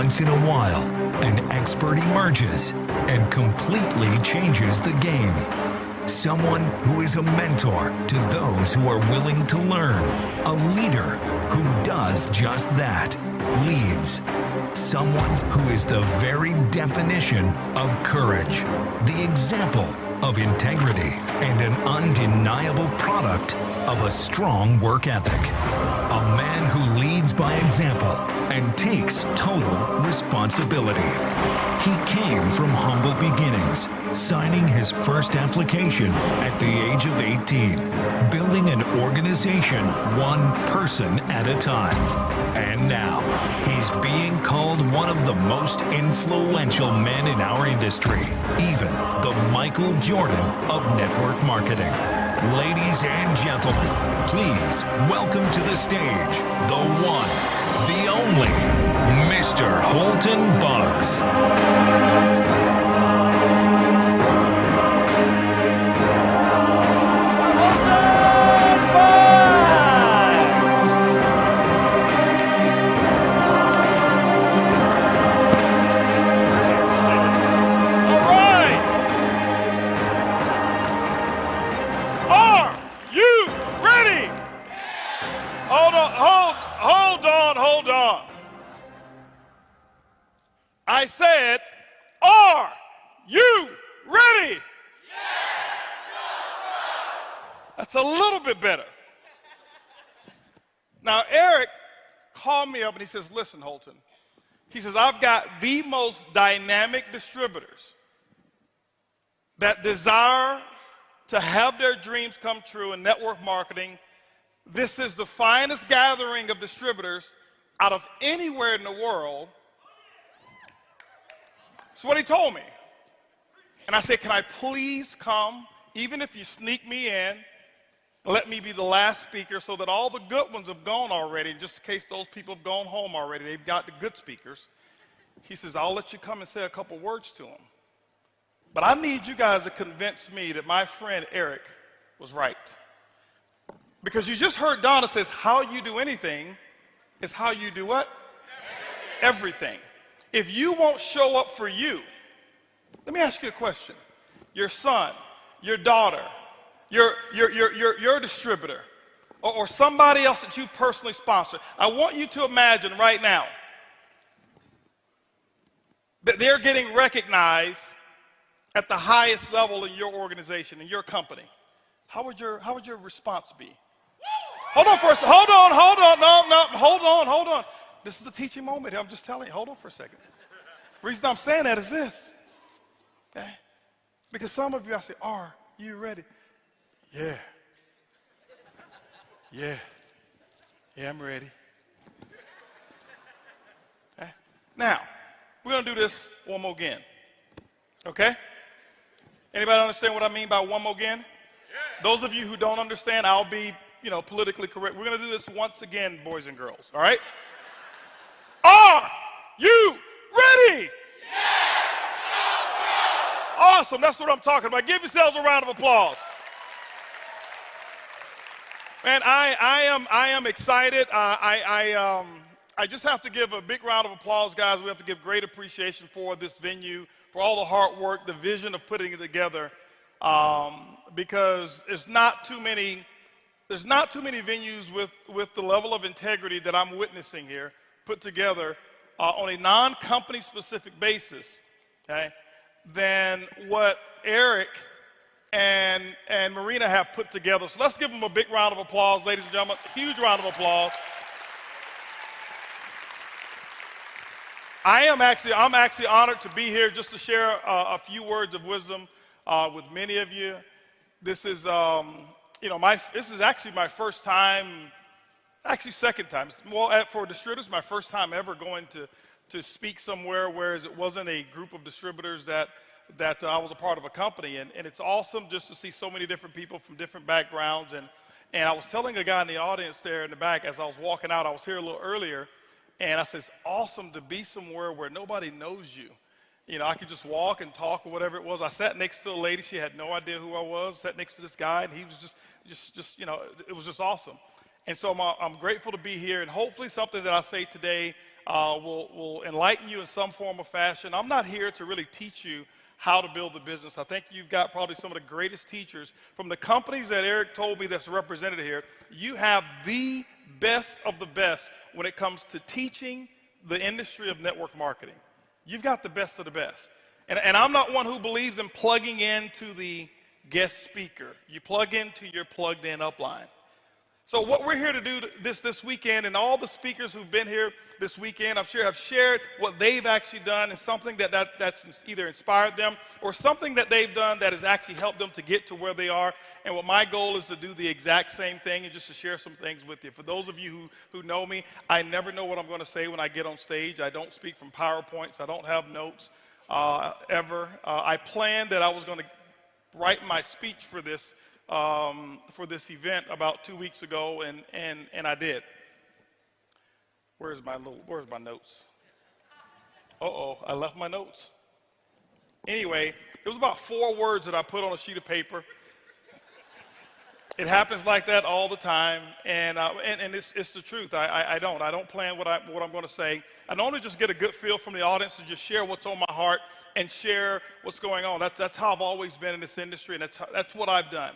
once in a while, an expert emerges and completely changes the game. Someone who is a mentor to those who are willing to learn. A leader who does just that, leads. Someone who is the very definition of courage, the example of integrity, and an undeniable product of a strong work ethic. A man who leads by example and takes total responsibility. He came from humble beginnings, signing his first application at the age of 18, building an organization one person at a time. And now, he's being called one of the most influential men in our industry, even the Michael Jordan of network marketing. Ladies and gentlemen, please welcome to the stage, the one, the only, Mr. Holton Buggs. I said, are you ready? Yes, that's a little bit better. Now, Eric called me up and he says, listen, Holton. He says, I've got the most dynamic distributors that desire to have their dreams come true in network marketing. This is the finest gathering of distributors out of anywhere in the world. That's what he told me. And I said, can I please come, even if you sneak me in, let me be the last speaker so that all the good ones have gone already, just in case those people have gone home already. They've got the good speakers. He says, I'll let you come and say a couple words to them. But I need you guys to convince me that my friend Eric was right. Because you just heard Donna says, how you do anything is how you do what? Everything. If you won't show up for you, let me ask you a question. Your son, your daughter, your distributor, or somebody else that you personally sponsor, I want you to imagine right now that they're getting recognized at the highest level in your organization, in your company. How would your response be? Hold on for a second. Hold on. Hold on. This is a teaching moment here. I'm just telling you. Hold on for a second. The reason I'm saying that is this. Okay? Because some of you, I say, are you ready? Yeah, I'm ready. Okay? Now, we're going to do this one more again. Okay? Anybody understand what I mean by one more again? Yeah. Those of you who don't understand, I'll be, politically correct. We're going to do this once again, boys and girls. All right? Are you ready? Yes! Awesome. That's what I'm talking about. Give yourselves a round of applause. Man, I am excited. I just have to give a big round of applause, guys. We have to give great appreciation for this venue, for all the hard work, the vision of putting it together, because there's not too many venues with the level of integrity that I'm witnessing here put together on a non-company specific basis, okay, than what Eric and Marina have put together. So let's give them a big round of applause, ladies and gentlemen. Huge round of applause. I'm actually honored to be here just to share a few words of wisdom with many of you. This is this is actually my first time, actually second time. Well, for distributors, my first time ever going to speak somewhere, whereas it wasn't a group of distributors that I was a part of a company. And it's awesome just to see so many different people from different backgrounds. And I was telling a guy in the audience there in the back as I was walking out, I was here a little earlier, and I said, it's awesome to be somewhere where nobody knows you. I could just walk and talk or whatever it was. I sat next to a lady. She had no idea who I was. Sat next to this guy, and he was just it was just awesome. And so I'm grateful to be here. And hopefully something that I say today will enlighten you in some form or fashion. I'm not here to really teach you how to build a business. I think you've got probably some of the greatest teachers from the companies that Eric told me that's represented here. You have the best of the best when it comes to teaching the industry of network marketing. You've got the best of the best. And I'm not one who believes in plugging into the guest speaker. You plug into your plugged in upline. So what we're here to do this weekend, and all the speakers who've been here this weekend, I'm sure have shared what they've actually done, and something that's either inspired them or something that they've done that has actually helped them to get to where they are. And what my goal is to do the exact same thing and just to share some things with you. For those of you who know me, I never know what I'm going to say when I get on stage. I don't speak from PowerPoints. I don't have notes ever. I planned that I was going to write my speech for this event about 2 weeks ago, and I did. Where's my notes? I left my notes. Anyway, it was about 4 words that I put on a sheet of paper. It happens like that all the time, and it's the truth. I don't plan what I'm going to say. I normally just get a good feel from the audience and just share what's on my heart and share what's going on. That's how I've always been in this industry, and that's what I've done.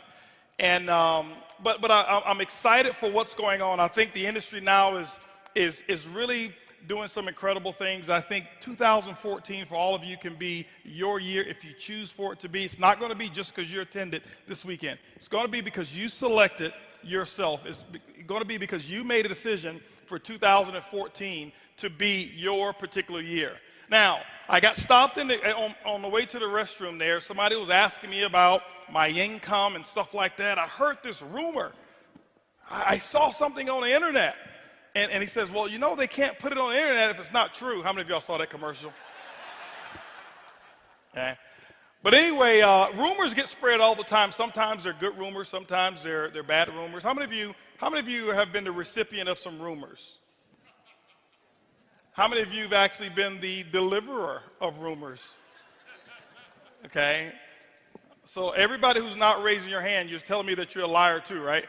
And but I'm excited for what's going on. I think the industry now is really doing some incredible things. I think 2014 for all of you can be your year if you choose for it to be. It's not going to be just because you attended this weekend. It's going to be because you selected yourself. It's going to be because you made a decision for 2014 to be your particular year. Now, I got stopped on the way to the restroom there. Somebody was asking me about my income and stuff like that. I heard this rumor. I saw something on the internet. And he says, well, you know, they can't put it on the internet if it's not true. How many of y'all saw that commercial? Okay. But anyway, rumors get spread all the time. Sometimes they're good rumors. Sometimes they're bad rumors. How many of you have been the recipient of some rumors? How many of you have actually been the deliverer of rumors? Okay. So everybody who's not raising your hand, you're telling me that you're a liar too, right?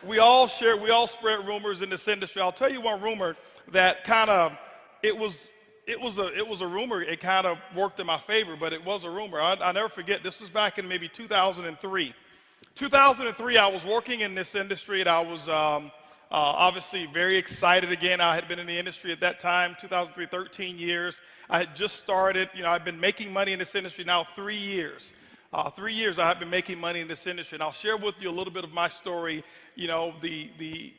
We all spread rumors in this industry. I'll tell you one rumor that kind of, it was a rumor. It kind of worked in my favor, but it was a rumor. I'll never forget. This was back in maybe 2003. 2003, I was working in this industry, and I was obviously very excited again. I had been in the industry at that time, 2003, 13 years. I had just started. You know, I've been making money in this industry now 3 years. 3 years I have been making money in this industry, and I'll share with you a little bit of my story. You know, it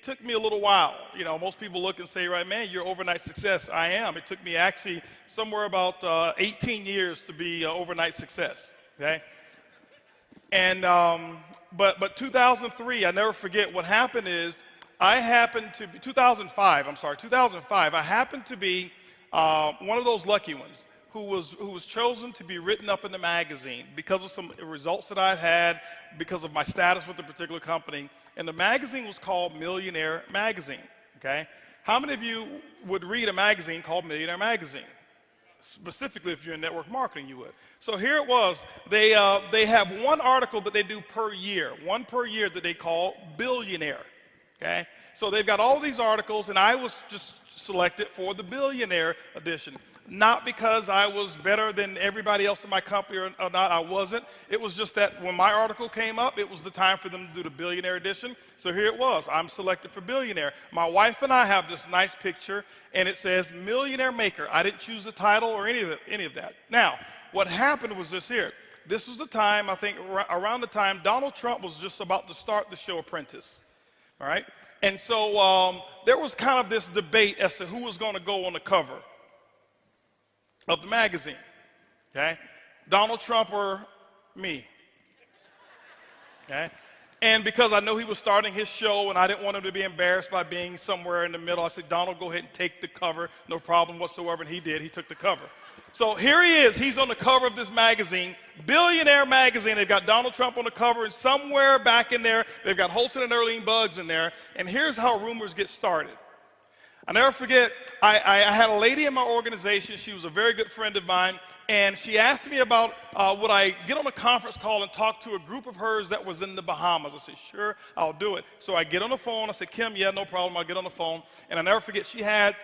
took me a little while. You know, most people look and say, right, man, you're overnight success. I am. It took me actually somewhere about 18 years to be overnight success, okay? And, but 2003, I never forget what happened is 2005, I happened to be one of those lucky ones who was chosen to be written up in the magazine because of some results that I had, because of my status with a particular company. And the magazine was called Millionaire Magazine, okay? How many of you would read a magazine called Millionaire Magazine? Specifically, if you're in network marketing, you would. So here it was. They have one article that they do per year, one per year that they call Billionaire, okay? So they've got all these articles, and I was just selected for the Billionaire edition. Not because I was better than everybody else in my company or not, I wasn't. It was just that when my article came up, it was the time for them to do the Billionaire edition. So here it was. I'm selected for Billionaire. My wife and I have this nice picture, and it says Millionaire Maker. I didn't choose the title or any of that. Now, what happened was this here. This was the time, I think, around the time Donald Trump was just about to start the show Apprentice. All right? And so there was kind of this debate as to who was going to go on the cover of the magazine, okay? Donald Trump or me, okay? And because I know he was starting his show and I didn't want him to be embarrassed by being somewhere in the middle, I said, Donald, go ahead and take the cover, no problem whatsoever, and he did. He took the cover. So here he is. He's on the cover of this magazine, Billionaire Magazine. They've got Donald Trump on the cover, and somewhere back in there, they've got Holton and Earlene Buggs in there, and here's how rumors get started. I'll never forget, I had a lady in my organization. She was a very good friend of mine, And she asked me about would I get on a conference call and talk to a group of hers that was in the Bahamas. I said, sure, I'll do it. So I get on the phone. I said, Kim, yeah, no problem. I'll get on the phone. And I'll never forget, she had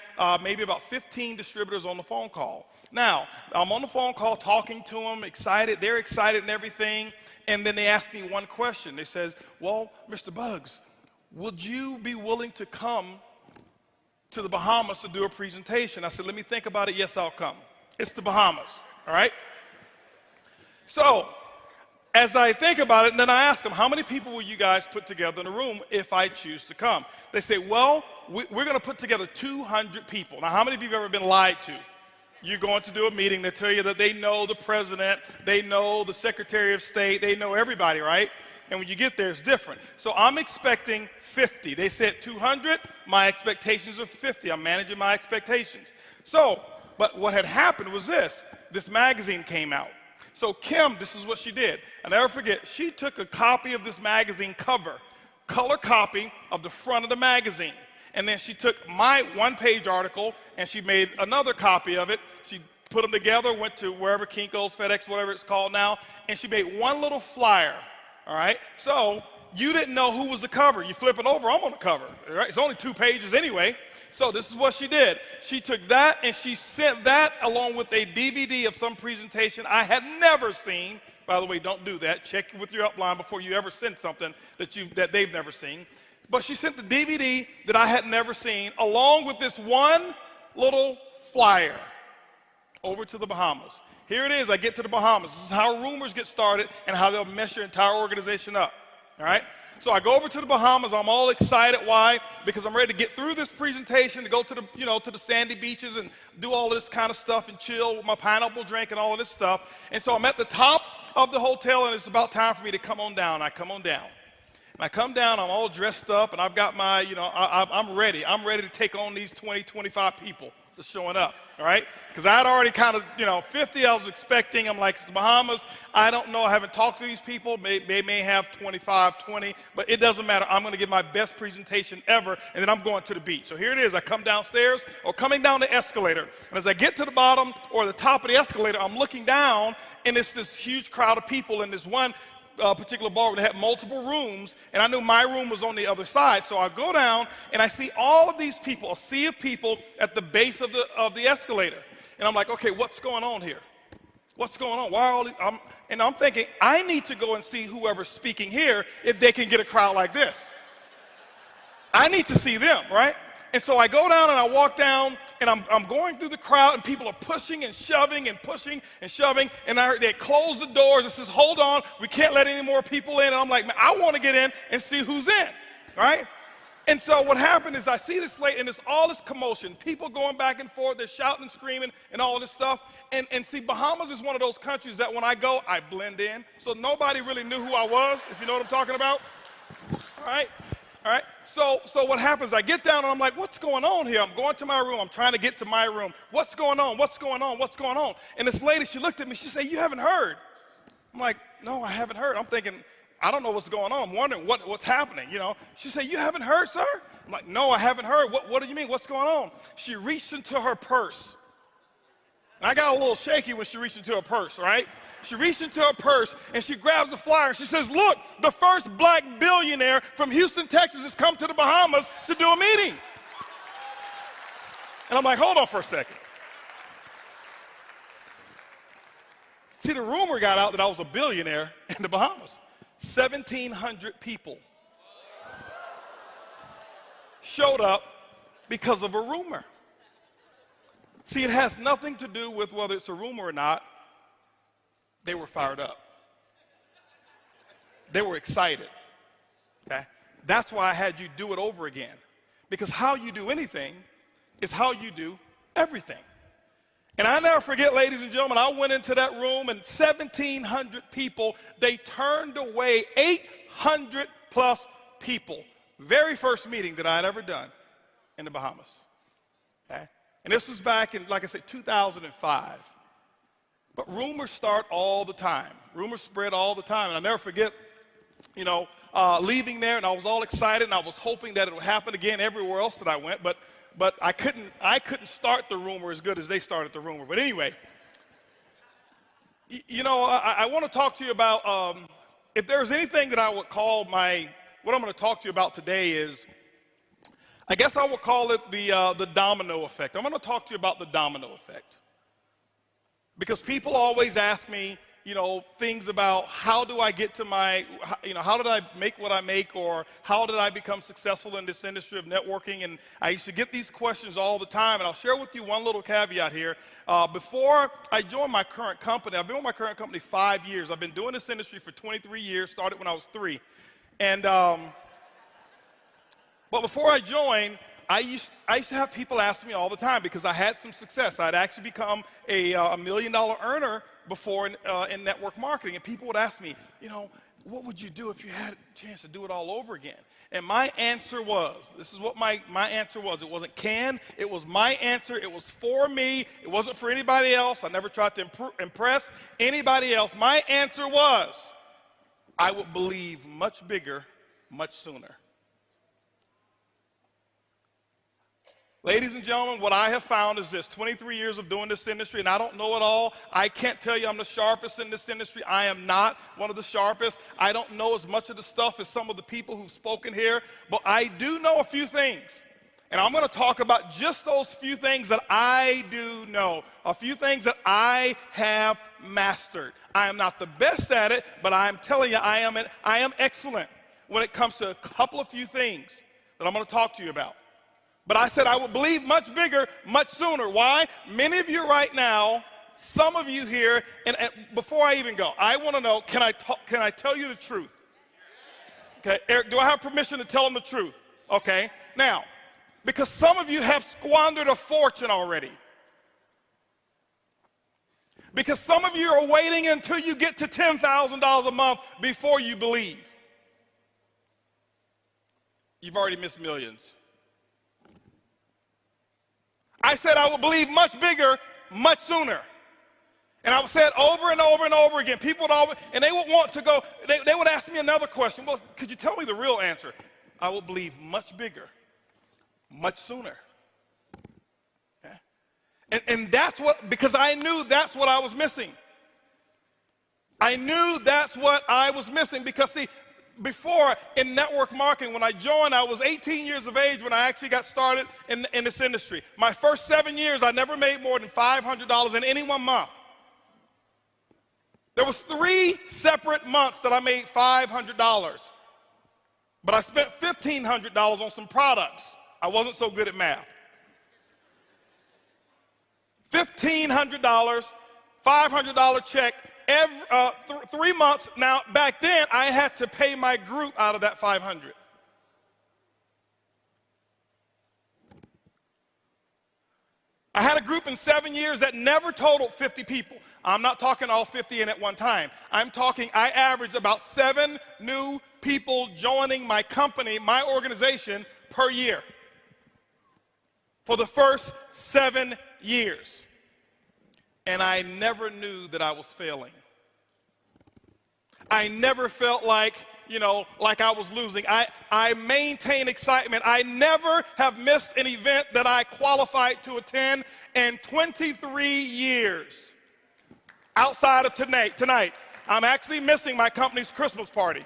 maybe about 15 distributors on the phone call. Now, I'm on the phone call talking to them, excited. They're excited and everything. And then they asked me one question. They said, well, Mr. Bugs, would you be willing to come to the Bahamas to do a presentation? I said, let me think about it. Yes, I'll come. It's the Bahamas. All right? So, as I think about it, and then I ask them, how many people will you guys put together in a room if I choose to come? They say, well, we're going to put together 200 people. Now, how many of you have ever been lied to? You're going to do a meeting. They tell you that they know the president, they know the Secretary of State, they know everybody, right? And when you get there, it's different. So I'm expecting 50. They said 200. My expectations are 50. I'm managing my expectations. So, but what had happened was this magazine came out. So Kim, this is what she did. I'll never forget, she took a copy of this magazine cover, color copy of the front of the magazine. And then she took my one-page article and she made another copy of it. She put them together, went to wherever, Kinko's, FedEx, whatever it's called now, and she made one little flyer, all right? So you didn't know who was the cover. You flip it over, I'm on the cover, all right? It's only 2 pages anyway. So this is what she did. She took that and she sent that along with a DVD of some presentation I had never seen. By the way, don't do that. Check with your upline before you ever send something that they've never seen. But she sent the DVD that I had never seen along with this one little flyer over to the Bahamas. Here it is. I get to the Bahamas. This is how rumors get started and how they'll mess your entire organization up. All right? So I go over to the Bahamas. I'm all excited. Why? Because I'm ready to get through this presentation, to go to the, to the sandy beaches and do all this kind of stuff and chill with my pineapple drink and all of this stuff. And so I'm at the top of the hotel, and it's about time for me to come on down. I come on down. And I come down, I'm all dressed up, and I've got my, I'm ready. I'm ready to take on these 20, 25 people that's showing up, all right? Because I had already kind of, 50 I was expecting. I'm like, it's the Bahamas. I don't know. I haven't talked to these people. They may have 25, 20, but it doesn't matter. I'm going to give my best presentation ever, and then I'm going to the beach. So here it is. I come downstairs, or coming down the escalator. And as I get to the bottom or the top of the escalator, I'm looking down, and it's this huge crowd of people in this one particular ballroom. They had multiple rooms, and I knew my room was on the other side. So I go down, and I see all of these people, a sea of people at the base of the escalator. And I'm like, okay, what's going on here? What's going on? Why are all these? I'm thinking, I need to go and see whoever's speaking here if they can get a crowd like this. I need to see them, right? And so I go down and I walk down, and I'm going through the crowd, and people are pushing and shoving and pushing and shoving, and I heard they close the doors. It says, hold on, we can't let any more people in. And I'm like, man, I want to get in and see who's in, right? And so what happened is I see this late, and there's all this commotion, people going back and forth, they're shouting and screaming and all of this stuff. And see, Bahamas is one of those countries that when I go, I blend in. So nobody really knew who I was, if you know what I'm talking about, all right? All right, so what happens, I get down and I'm like, what's going on here? I'm going to my room. I'm trying to get to my room. What's going on? What's going on? What's going on? And this lady, she looked at me. She said, you haven't heard. I'm like, no, I haven't heard. I'm thinking, I don't know what's going on. I'm wondering what's happening, She said, you haven't heard, sir? I'm like, no, I haven't heard. What do you mean? What's going on? She reached into her purse. And I got a little shaky when she reached into her purse, right? She reached into her purse, and she grabs a flyer, and she says, look, the first black billionaire from Houston, Texas has come to the Bahamas to do a meeting. And I'm like, hold on for a second. See, the rumor got out that I was a billionaire in the Bahamas. 1,700 people showed up because of a rumor. See, it has nothing to do with whether it's a rumor or not. They were fired up. They were excited, okay? That's why I had you do it over again. Because how you do anything is how you do everything. And I never forget, ladies and gentlemen, I went into that room, and 1,700 people, they turned away 800 plus people. Very first meeting that I had ever done in the Bahamas, okay? And this was back in, like I said, 2005. But rumors start all the time. Rumors spread all the time. And I'll never forget, leaving there, and I was all excited, and I was hoping that it would happen again everywhere else that I went. But I couldn't start the rumor as good as they started the rumor. But anyway, I want to talk to you about, if there's anything that I would call what I'm going to talk to you about today is, I guess I would call it the domino effect. I'm going to talk to you about the domino effect. Because people always ask me, things about how do I get to how did I make what I make, or how did I become successful in this industry of networking? And I used to get these questions all the time, and I'll share with you one little caveat here. Before I joined my current company, I've been with my current company 5 years. I've been doing this industry for 23 years, started when I was 3. And, but before I joined, I used to have people ask me all the time because I had some success. I'd actually become a $1 million earner before in network marketing. And people would ask me, what would you do if you had a chance to do it all over again? And my answer was, this is what my answer was. It wasn't can, it was my answer. It was for me. It wasn't for anybody else. I never tried to impress anybody else. My answer was, I would believe much bigger, much sooner. Ladies and gentlemen, what I have found is this: 23 years of doing this industry, and I don't know it all. I can't tell you I'm the sharpest in this industry. I am not one of the sharpest. I don't know as much of the stuff as some of the people who've spoken here, but I do know a few things. And I'm going to talk about just those few things that I do know, a few things that I have mastered. I am not the best at it, but I'm telling you, I am excellent when it comes to a couple of few things that I'm going to talk to you about. But I said I would believe much bigger, much sooner. Why? Many of you right now, some of you here, and before I even go, I want to know, can I tell you the truth? Okay, Eric, do I have permission to tell them the truth? Okay, now, because some of you have squandered a fortune already. Because some of you are waiting until you get to $10,000 a month before you believe. You've already missed millions. I said I would believe much bigger, much sooner. And I would say it over and over and over again. People would and they would want to go, they would ask me another question. Well, could you tell me the real answer? I will believe much bigger, much sooner. Okay? And that's because I knew that's what I was missing. I knew that's what I was missing because, see, before in network marketing, when I joined, I was 18 years of age when I actually got started in this industry. My first 7 years, I never made more than $500 in any one month. There was 3 separate months that I made $500, but I spent $1,500 on some products. I wasn't so good at math. $1,500, $500 check. 3 months. Now, back then, I had to pay my group out of that $500. I had a group in 7 years that never totaled 50 people. I'm not talking all 50 in at one time. I'm talking, I averaged about 7 new people joining my company, my organization, per year for the first 7 years. And I never knew that I was failing. I never felt like I was losing. I maintained excitement. I never have missed an event that I qualified to attend in 23 years. Outside of tonight, I'm actually missing my company's Christmas party.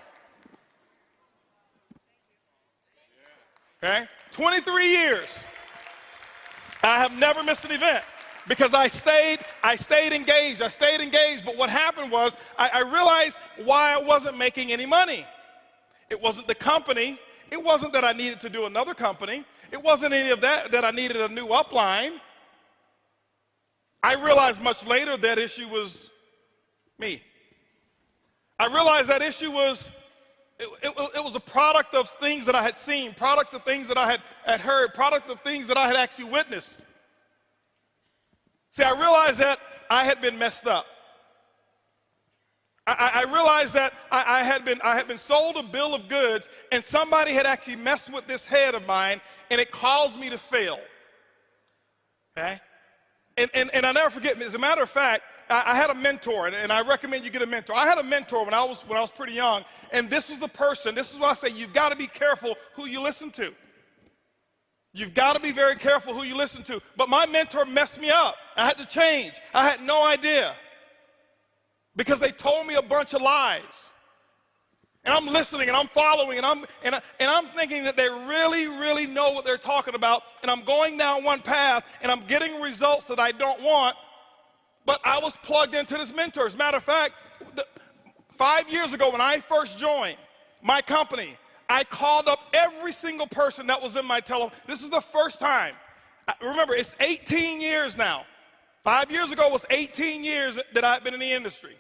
Okay? 23 years. I have never missed an event. Because I stayed engaged, but what happened was I realized why I wasn't making any money. It wasn't the company, it wasn't that I needed to do another company, it wasn't any of that I needed a new upline. I realized much later that issue was me. I realized that issue was, it was a product of things that I had seen, product of things that I had heard, product of things that I had actually witnessed. See, I realized that I had been messed up. I realized that I had been sold a bill of goods, and somebody had actually messed with this head of mine, and it caused me to fail. Okay? And I'll never forget, as a matter of fact, I had a mentor, and I recommend you get a mentor. I had a mentor when I was pretty young, and this is the person, this is why I say you've got to be careful who you listen to. You've got to be very careful who you listen to. But my mentor messed me up. I had to change. I had no idea. because they told me a bunch of lies. And I'm listening and I'm following and I'm thinking that they really, really know what they're talking about. And I'm going down one path and I'm getting results that I don't want. But I was plugged into this mentor. As a matter of fact, 5 years ago when I first joined my company, I called up every single person that was in my telephone. This is the first time. Remember, it's 18 years now. 5 years ago was 18 years that I've been in the industry.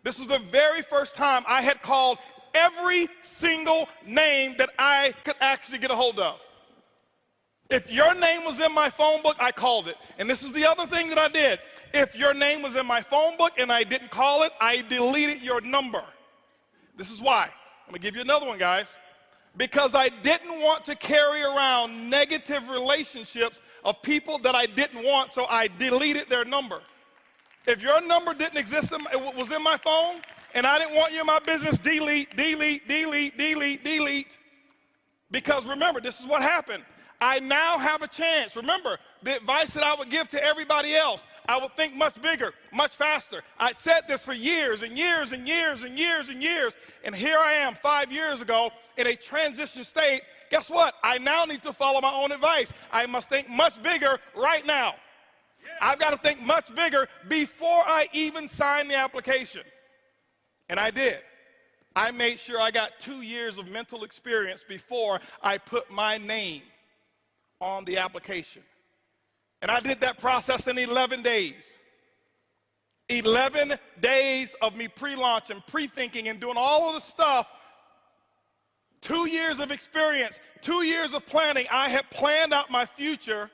This is the very first time I had called every single name that I could actually get a hold of. If your name was in my phone book, I called it. And this is the other thing that I did. If your name was in my phone book and I didn't call it, I deleted your number. This is why. I'm going to give you another one, guys. Because I didn't want to carry around negative relationships of people that I didn't want, so I deleted their number. If your number didn't exist, it was in my phone, and I didn't want you in my business, delete, delete, delete, delete, delete. Because remember, this is what happened. I now have a chance. Remember, the advice that I would give to everybody else, I would think much bigger, much faster. I said this for years and years and years and years and years, and here I am 5 years ago in a transition state. Guess what? I now need to follow my own advice. I must think much bigger right now. I've got to think much bigger before I even sign the application. And I did. I made sure I got 2 years of mental experience before I put my name on the application. And I did that process in 11 days. 11 days of me pre-launch and pre-thinking and doing all of the stuff. 2 years of experience, 2 years of planning. I had planned out my future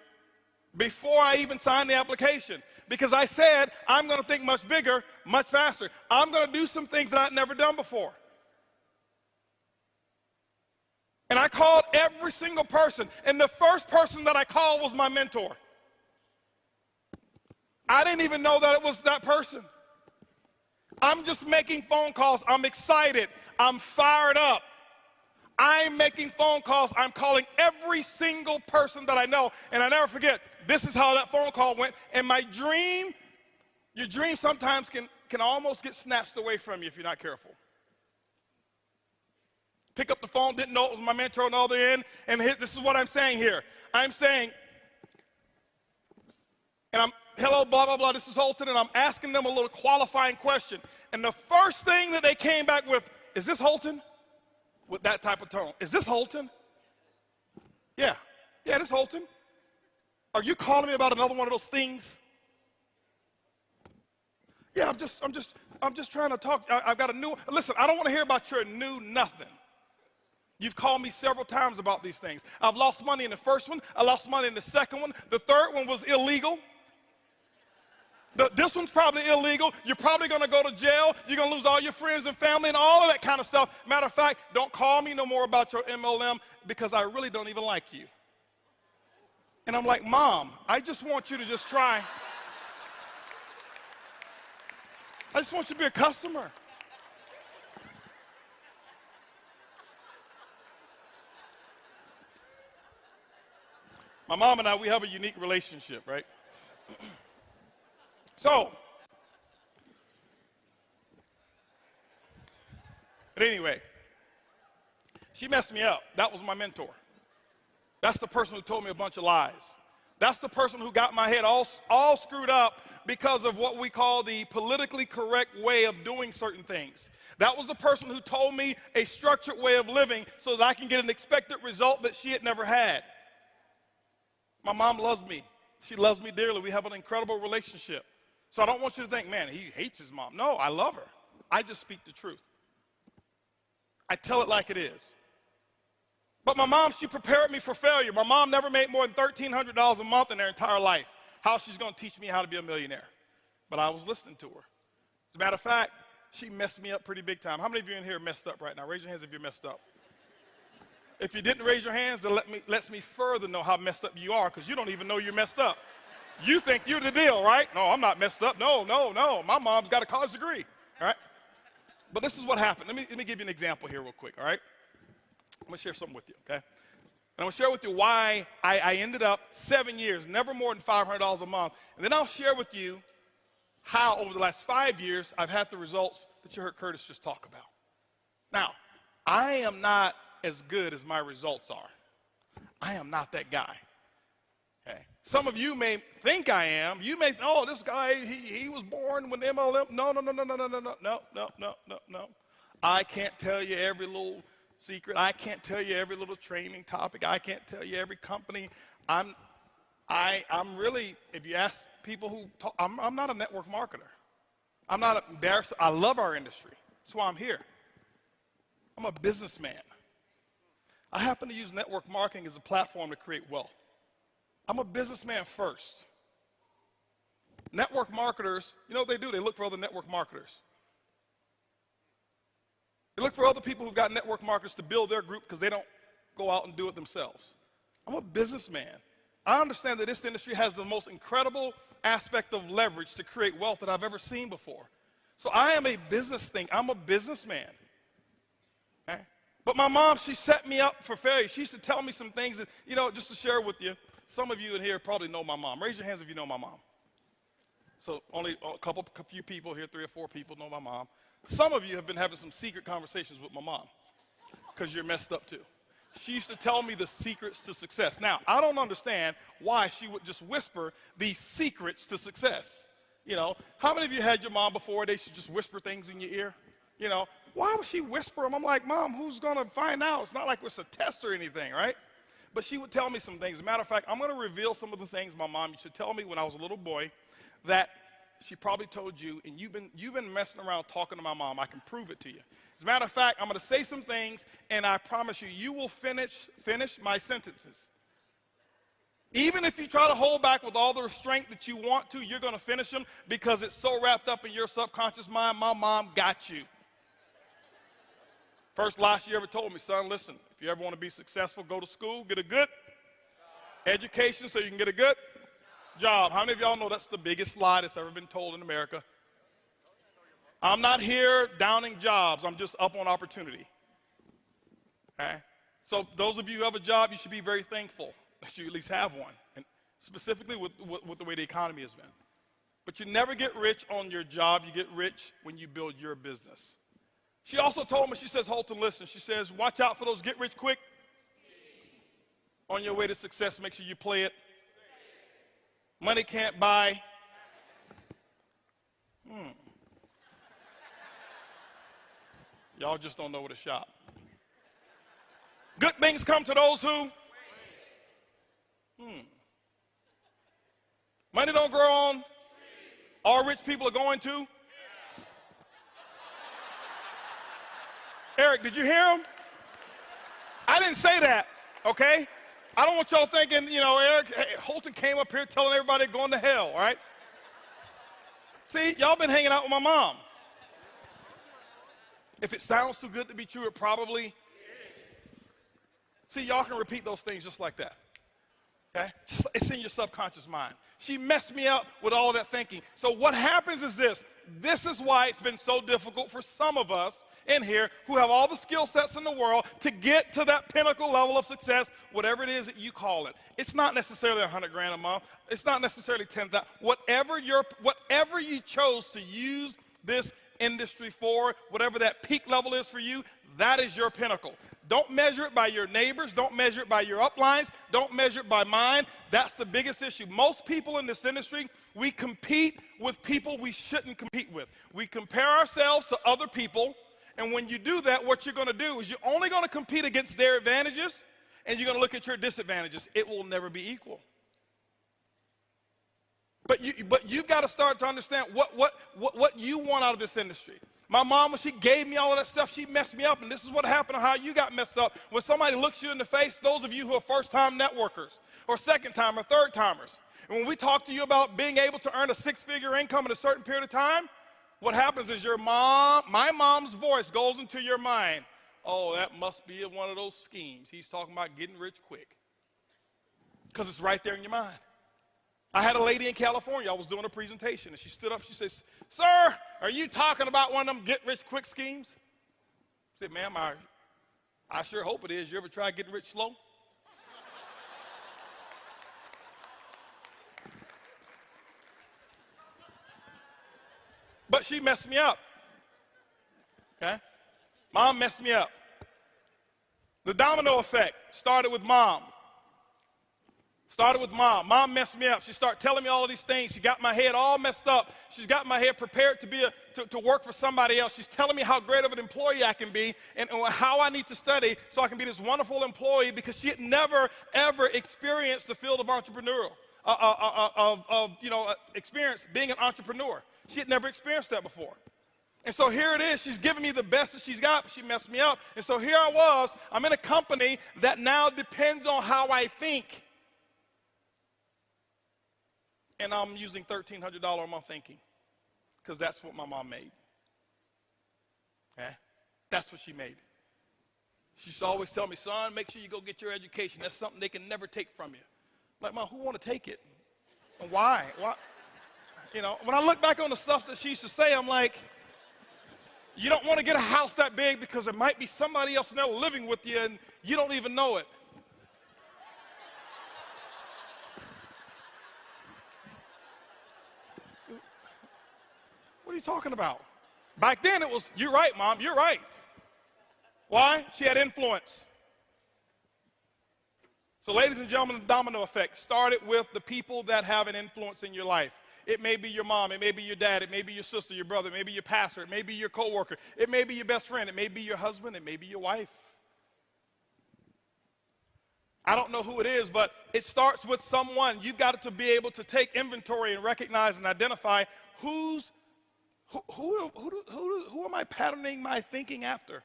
before I even signed the application, because I said, I'm going to think much bigger, much faster. I'm going to do some things that I'd never done before. And I called every single person, and the first person that I called was my mentor. I didn't even know that it was that person. I'm just making phone calls. I'm excited. I'm fired up. I'm making phone calls. I'm calling every single person that I know. And I never forget, this is how that phone call went. And my dream, your dream sometimes can almost get snatched away from you if you're not careful. Pick up the phone, didn't know it was my mentor on the other end. And this is what I'm saying here. I'm saying, and I'm, hello, blah, blah, blah, this is Holton, and I'm asking them a little qualifying question. And the first thing that they came back with, is this Holton? With that type of tone. Is this Holton? Yeah, this is Holton. Are you calling me about another one of those things? Yeah, I'm just trying to talk. I've got a new, listen, I don't want to hear about your new nothing. You've called me several times about these things. I've lost money in the first one. I lost money in the second one. The third one was illegal. This one's probably illegal. You're probably going to go to jail. You're going to lose all your friends and family and all of that kind of stuff. Matter of fact, don't call me no more about your MLM because I really don't even like you. And I'm like, Mom, I just want you to just try. I just want you to be a customer. My mom and I, we have a unique relationship, right? So, but anyway, she messed me up. That was my mentor. That's the person who told me a bunch of lies. That's the person who got my head all screwed up because of what we call the politically correct way of doing certain things. That was the person who told me a structured way of living so that I can get an expected result that she had never had. My mom loves me. She loves me dearly. We have an incredible relationship. So I don't want you to think, man, he hates his mom. No, I love her. I just speak the truth. I tell it like it is. But my mom, she prepared me for failure. My mom never made more than $1,300 a month in her entire life. How she's going to teach me how to be a millionaire? But I was listening to her. As a matter of fact, she messed me up pretty big time. How many of you in here are messed up right now? Raise your hands if you're messed up. If you didn't raise your hands, then lets me further know how messed up you are because you don't even know you're messed up. You think you're the deal, right? No, I'm not messed up. No. My mom's got a college degree, all right? But this is what happened. Let me give you an example here real quick, all right? I'm going to share something with you, okay? And I'm going to share with you why I ended up 7 years, never more than $500 a month. And then I'll share with you how over the last 5 years I've had the results that you heard Curtis just talk about. Now, I am not as good as my results are. I am not that guy. Okay. Some of you may think I am. You may, oh, this guy, he was born with MLM. No. I can't tell you every little secret. I can't tell you every little training topic. I can't tell you every company. I'm really, if you ask people who talk, I'm not a network marketer. I'm not embarrassed. I love our industry. That's why I'm here. I'm a businessman. I happen to use network marketing as a platform to create wealth. I'm a businessman first. Network marketers, you know what they do? They look for other network marketers. They look for other people who've got network marketers to build their group because they don't go out and do it themselves. I'm a businessman. I understand that this industry has the most incredible aspect of leverage to create wealth that I've ever seen before. So I am a business thing. I'm a businessman. Okay? But my mom, she set me up for failure. She used to tell me some things that, you know, just to share with you. Some of you in here probably know my mom. Raise your hands if you know my mom. So only a few people here, 3 or 4 people know my mom. Some of you have been having some secret conversations with my mom because you're messed up too. She used to tell me the secrets to success. Now, I don't understand why she would just whisper these secrets to success. You know, how many of you had your mom before they should just whisper things in your ear? You know, why would she whisper them? I'm like, Mom, who's going to find out? It's not like it's a test or anything, right? But she would tell me some things. As a matter of fact, I'm going to reveal some of the things my mom used to tell me when I was a little boy that she probably told you, and you've been messing around talking to my mom. I can prove it to you. As a matter of fact, I'm going to say some things, and I promise you, you will finish my sentences. Even if you try to hold back with all the restraint that you want to, you're going to finish them because it's so wrapped up in your subconscious mind. My mom got you. First lie she ever told me, son, listen, if you ever want to be successful, go to school, get a good education so you can get a good job. How many of y'all know that's the biggest lie that's ever been told in America? I'm not here downing jobs. I'm just up on opportunity. Okay? So those of you who have a job, you should be very thankful that you at least have one, and specifically with the way the economy has been. But you never get rich on your job. You get rich when you build your business. She also told me, she says, Holton, listen. She says, watch out for those get rich quick. On your way to success, make sure you play it. Money can't buy. Y'all just don't know where to shop. Good things come to those who? Money don't grow on. All rich people are going to? Eric, did you hear him? I didn't say that, okay? I don't want y'all thinking, you know, Eric, Holton came up here telling everybody going to hell, all right? See, y'all been hanging out with my mom. If it sounds too good to be true, it probably is. See, y'all can repeat those things just like that, okay? It's in your subconscious mind. She messed me up with all of that thinking. So what happens is this. This is why it's been so difficult for some of us in here who have all the skill sets in the world to get to that pinnacle level of success, whatever it is that you call it. It's not necessarily $100,000 a month. It's not necessarily $10,000. Whatever you chose to use this industry for, whatever that peak level is for you, that is your pinnacle. Don't measure it by your neighbors. Don't measure it by your uplines. Don't measure it by mine. That's the biggest issue. Most people in this industry, we compete with people we shouldn't compete with. We compare ourselves to other people, and when you do that, what you're going to do is you're only going to compete against their advantages, and you're going to look at your disadvantages. It will never be equal. But you've got to start to understand what you want out of this industry. My mom, when she gave me all of that stuff, she messed me up, and this is what happened to how you got messed up. When somebody looks you in the face, those of you who are first-time networkers or second-time or third-timers, and when we talk to you about being able to earn a 6-figure income in a certain period of time, what happens is my mom's voice goes into your mind. Oh, that must be one of those schemes. He's talking about getting rich quick. Because it's right there in your mind. I had a lady in California, I was doing a presentation, and she stood up, she says, sir, are you talking about one of them get-rich-quick schemes? I said, ma'am, I sure hope it is. You ever try getting rich slow? but she messed me up. Okay? Mom messed me up. The domino effect started with mom. Started with mom. Mom messed me up. She started telling me all of these things. She got my head all messed up. She's got my head prepared to work for somebody else. She's telling me how great of an employee I can be and how I need to study so I can be this wonderful employee, because she had never, ever experienced the field of entrepreneurial, experience being an entrepreneur. She had never experienced that before. And so here it is. She's giving me the best that she's got, but she messed me up. And so here I was. I'm in a company that now depends on how I think. And I'm using $1,300 a month thinking, because that's what my mom made. Okay? That's what she made. She used to always tell me, son, make sure you go get your education. That's something they can never take from you. I'm like, Mom, who want to take it? And why? Why? You know, when I look back on the stuff that she used to say, I'm like, you don't want to get a house that big because there might be somebody else in there living with you and you don't even know it. What are you talking about? Back then it was, you're right, Mom, you're right. Why? She had influence. So ladies and gentlemen, the domino effect started with the people that have an influence in your life. It may be your mom, it may be your dad, it may be your sister, your brother, it may be your pastor, it may be your coworker, it may be your best friend, it may be your husband, it may be your wife. I don't know who it is, but it starts with someone. You've got to be able to take inventory and recognize and identify who am I patterning my thinking after?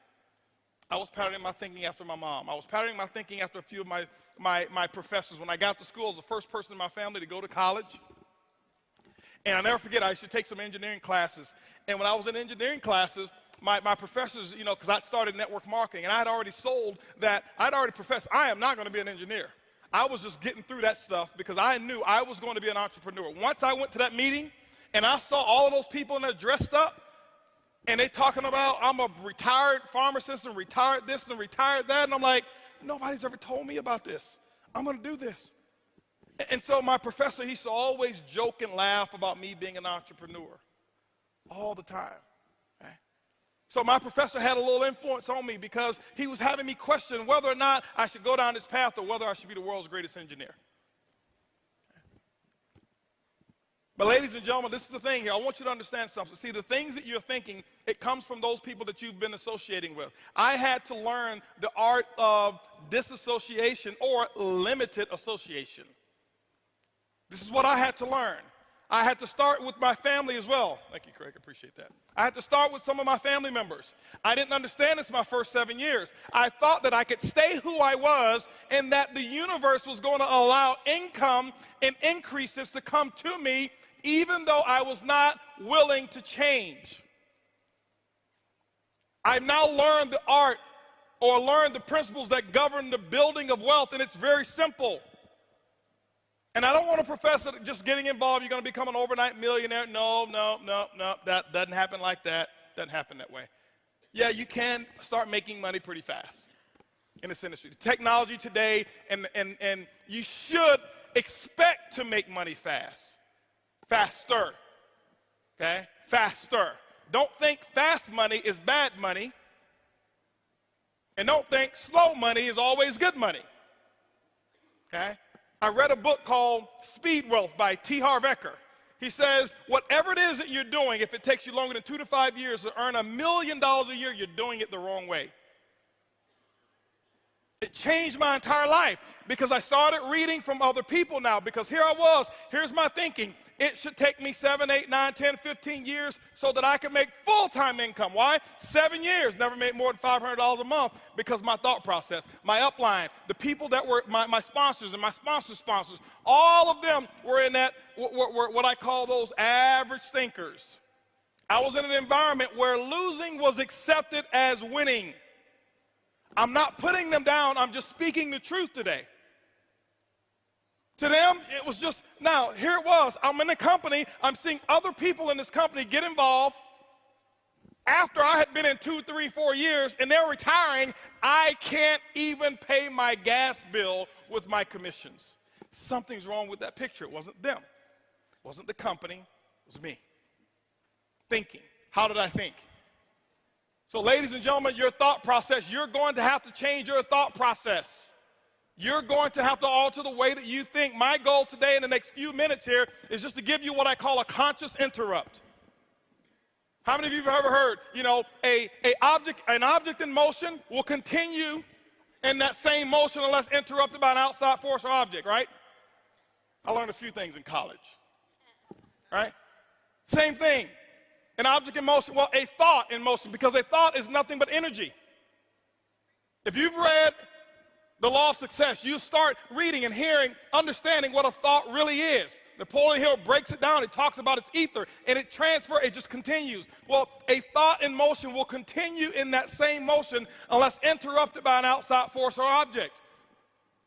I was patterning my thinking after my mom. I was patterning my thinking after a few of my professors. When I got to school, I was the first person in my family to go to college. And I'll never forget, I used to take some engineering classes. And when I was in engineering classes, my professors, because I started network marketing, and I had already sold that, I'd already professed, I am not going to be an engineer. I was just getting through that stuff because I knew I was going to be an entrepreneur. Once I went to that meeting, and I saw all of those people in there dressed up, and they talking about, I'm a retired pharmacist and retired this and retired that, and I'm like, nobody's ever told me about this. I'm going to do this. And so my professor, he used to always joke and laugh about me being an entrepreneur all the time. Okay? So my professor had a little influence on me because he was having me question whether or not I should go down this path or whether I should be the world's greatest engineer. But ladies and gentlemen, this is the thing here. I want you to understand something. See, the things that you're thinking, it comes from those people that you've been associating with. I had to learn the art of disassociation or limited association. This is what I had to learn. I had to start with my family as well. Thank you, Craig. I appreciate that. I had to start with some of my family members. I didn't understand this my first 7 years. I thought that I could stay who I was and that the universe was going to allow income and increases to come to me even though I was not willing to change. I've now learned the art or learned the principles that govern the building of wealth, and it's very simple. And I don't want to profess that just getting involved, you're going to become an overnight millionaire. No. That doesn't happen like that. Doesn't happen that way. Yeah, you can start making money pretty fast in this industry. The technology today, and you should expect to make money fast. Faster. Okay? Faster. Don't think fast money is bad money. And don't think slow money is always good money. Okay? I read a book called Speed Wealth by T. Harv Eker. He says, whatever it is that you're doing, if it takes you longer than 2 to 5 years to earn $1 million a year, you're doing it the wrong way. It changed my entire life because I started reading from other people now, because here I was, here's my thinking. It should take me 7, 8, 9, 10, 15 years so that I can make full-time income. Why? 7 years, never made more than $500 a month because my thought process, my upline, the people that were my sponsors and my sponsors' sponsors, all of them were in that, what I call those average thinkers. I was in an environment where losing was accepted as winning. I'm not putting them down, I'm just speaking the truth today. To them, it was just, now, here it was. I'm in the company. I'm seeing other people in this company get involved after I had been in 2, 3, 4 years, and they're retiring. I can't even pay my gas bill with my commissions. Something's wrong with that picture. It wasn't them. It wasn't the company. It was me. Thinking. How did I think? So ladies and gentlemen, your thought process, you're going to have to change your thought process. You're going to have to alter the way that you think. My goal today in the next few minutes here is just to give you what I call a conscious interrupt. How many of you have ever heard, an object in motion will continue in that same motion unless interrupted by an outside force or object, right? I learned a few things in college, right? Same thing. An object in motion, well, a thought in motion, because a thought is nothing but energy. If you've read The Law of Success, you start reading and hearing, understanding what a thought really is. Napoleon Hill breaks it down. He talks about its ether, and it just continues. Well, a thought in motion will continue in that same motion unless interrupted by an outside force or object.